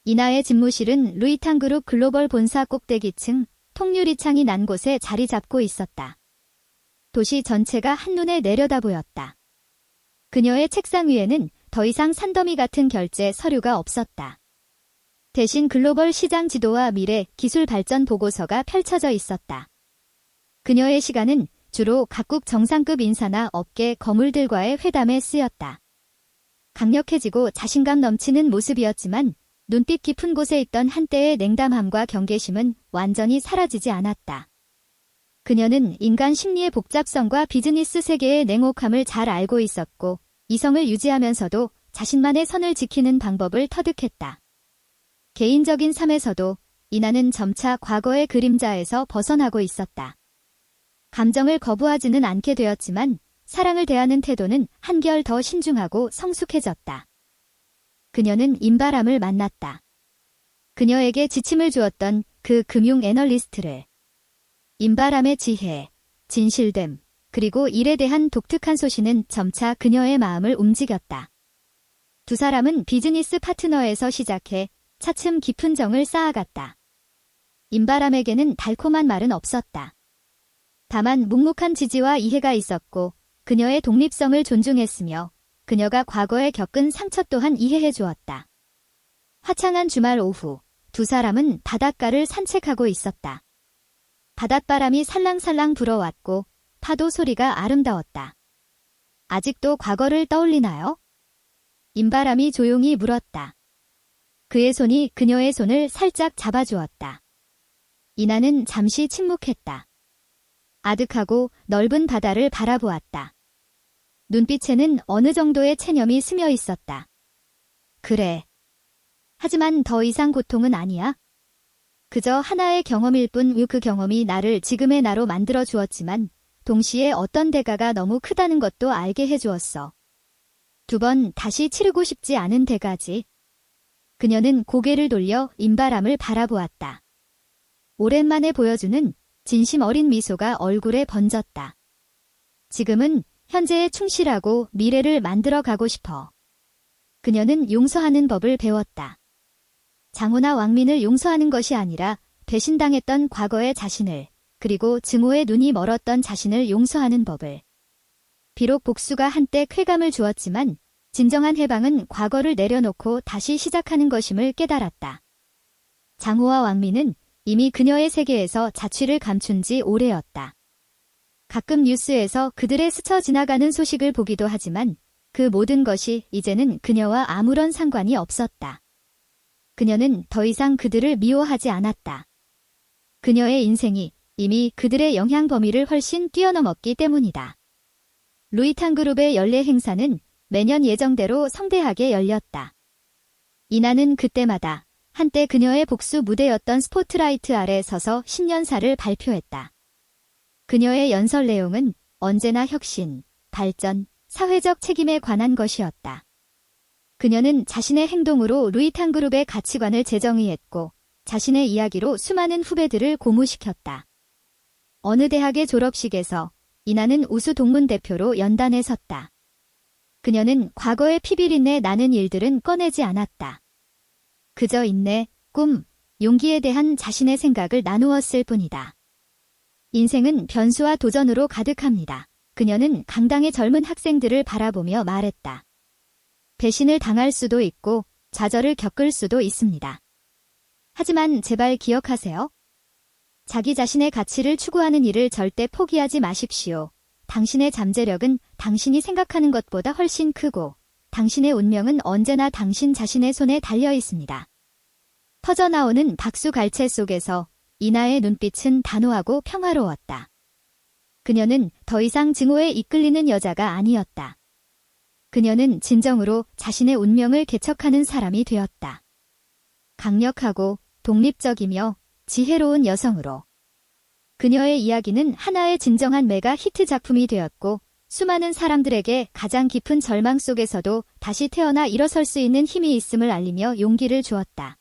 이나의 집무실은 루이탕 그룹 글로벌 본사 꼭대기층 통유리창이 난 곳에 자리 잡고 있었다. 도시 전체가 한눈에 내려다 보였다. 그녀의 책상 위에는 더 이상 산더미 같은 결제 서류가 없었다. 대신 글로벌 시장 지도와 미래 기술 발전 보고서가 펼쳐져 있었다. 그녀의 시간은 주로 각국 정상급 인사나 업계 거물들과의 회담에 쓰였다. 강력해지고 자신감 넘치는 모습이었지만 눈빛 깊은 곳에 있던 한때의 냉담함과 경계심은 완전히 사라지지 않았다. 그녀는 인간 심리의 복잡성과 비즈니스 세계의 냉혹함을 잘 알고 있었고, 이성을 유지하면서도 자신만의 선을 지키는 방법을 터득했다. 개인적인 삶에서도 이나는 점차 과거의 그림자에서 벗어나고 있었다. 감정을 거부하지는 않게 되었지만 사랑을 대하는 태도는 한결 더 신중하고 성숙해졌다. 그녀는 임바람을 만났다. 그녀에게 지침을 주었던 그 금융 애널리스트를. 임바람의 지혜, 진실됨, 그리고 일에 대한 독특한 소신은 점차 그녀의 마음을 움직였다. 두 사람은 비즈니스 파트너에서 시작해 차츰 깊은 정을 쌓아갔다. 임바람에게는 달콤한 말은 없었다. 다만 묵묵한 지지와 이해가 있었고, 그녀의 독립성을 존중했으며 그녀가 과거에 겪은 상처 또한 이해해 주었다. 화창한 주말 오후, 두 사람은 바닷가를 산책하고 있었다. 바닷바람이 살랑살랑 불어왔고 파도 소리가 아름다웠다. 아직도 과거를 떠올리나요? 임바람이 조용히 물었다. 그의 손이 그녀의 손을 살짝 잡아주었다. 이나는 잠시 침묵했다. 아득하고 넓은 바다를 바라보았다. 눈빛에는 어느 정도의 체념이 스며 있었다. 그래. 하지만 더 이상 고통은 아니야. 그저 하나의 경험일 뿐 그 경험이 나를 지금의 나로 만들어 주었지만 동시에 어떤 대가가 너무 크다는 것도 알게 해주었어. 2번 다시 치르고 싶지 않은 대가지. 그녀는 고개를 돌려 임바람을 바라보았다. 오랜만에 보여주는 진심 어린 미소가 얼굴에 번졌다. 지금은 현재에 충실하고 미래를 만들어 가고 싶어. 그녀는 용서하는 법을 배웠다. 장호나 왕민을 용서하는 것이 아니라 배신당했던 과거의 자신을, 그리고 증오에 눈이 멀었던 자신을 용서하는 법을. 비록 복수가 한때 쾌감을 주었지만 진정한 해방은 과거를 내려놓고 다시 시작하는 것임을 깨달았다. 장호와 왕민은 이미 그녀의 세계에서 자취를 감춘 지 오래였다. 가끔 뉴스에서 그들의 스쳐 지나가는 소식을 보기도 하지만 그 모든 것이 이제는 그녀와 아무런 상관이 없었다. 그녀는 더 이상 그들을 미워하지 않았다. 그녀의 인생이 이미 그들의 영향 범위를 훨씬 뛰어넘었기 때문이다. 루이탕 그룹의 연례 행사는 매년 예정대로 성대하게 열렸다. 이나는 그때마다 한때 그녀의 복수 무대였던 스포트라이트 아래 서서 신년사를 발표했다. 그녀의 연설 내용은 언제나 혁신, 발전, 사회적 책임에 관한 것이었다. 그녀는 자신의 행동으로 루이탕 그룹의 가치관을 재정의했고 자신의 이야기로 수많은 후배들을 고무시켰다. 어느 대학의 졸업식에서 이나는 우수 동문 대표로 연단에 섰다. 그녀는 과거의 피비린내 나는 일들은 꺼내지 않았다. 그저 인내, 꿈, 용기에 대한 자신의 생각을 나누었을 뿐이다. 인생은 변수와 도전으로 가득합니다. 그녀는 강당의 젊은 학생들을 바라보며 말했다. 배신을 당할 수도 있고 좌절을 겪을 수도 있습니다. 하지만 제발 기억하세요. 자기 자신의 가치를 추구하는 일을 절대 포기하지 마십시오. 당신의 잠재력은 당신이 생각하는 것보다 훨씬 크고 당신의 운명은 언제나 당신 자신의 손에 달려 있습니다. 터져나오는 박수갈채 속에서 이나의 눈빛은 단호하고 평화로웠다. 그녀는 더 이상 증오에 이끌리는 여자가 아니었다. 그녀는 진정으로 자신의 운명을 개척하는 사람이 되었다. 강력하고 독립적이며 지혜로운 여성으로. 그녀의 이야기는 하나의 진정한 메가 히트 작품이 되었고 수많은 사람들에게 가장 깊은 절망 속에서도 다시 태어나 일어설 수 있는 힘이 있음을 알리며 용기를 주었다.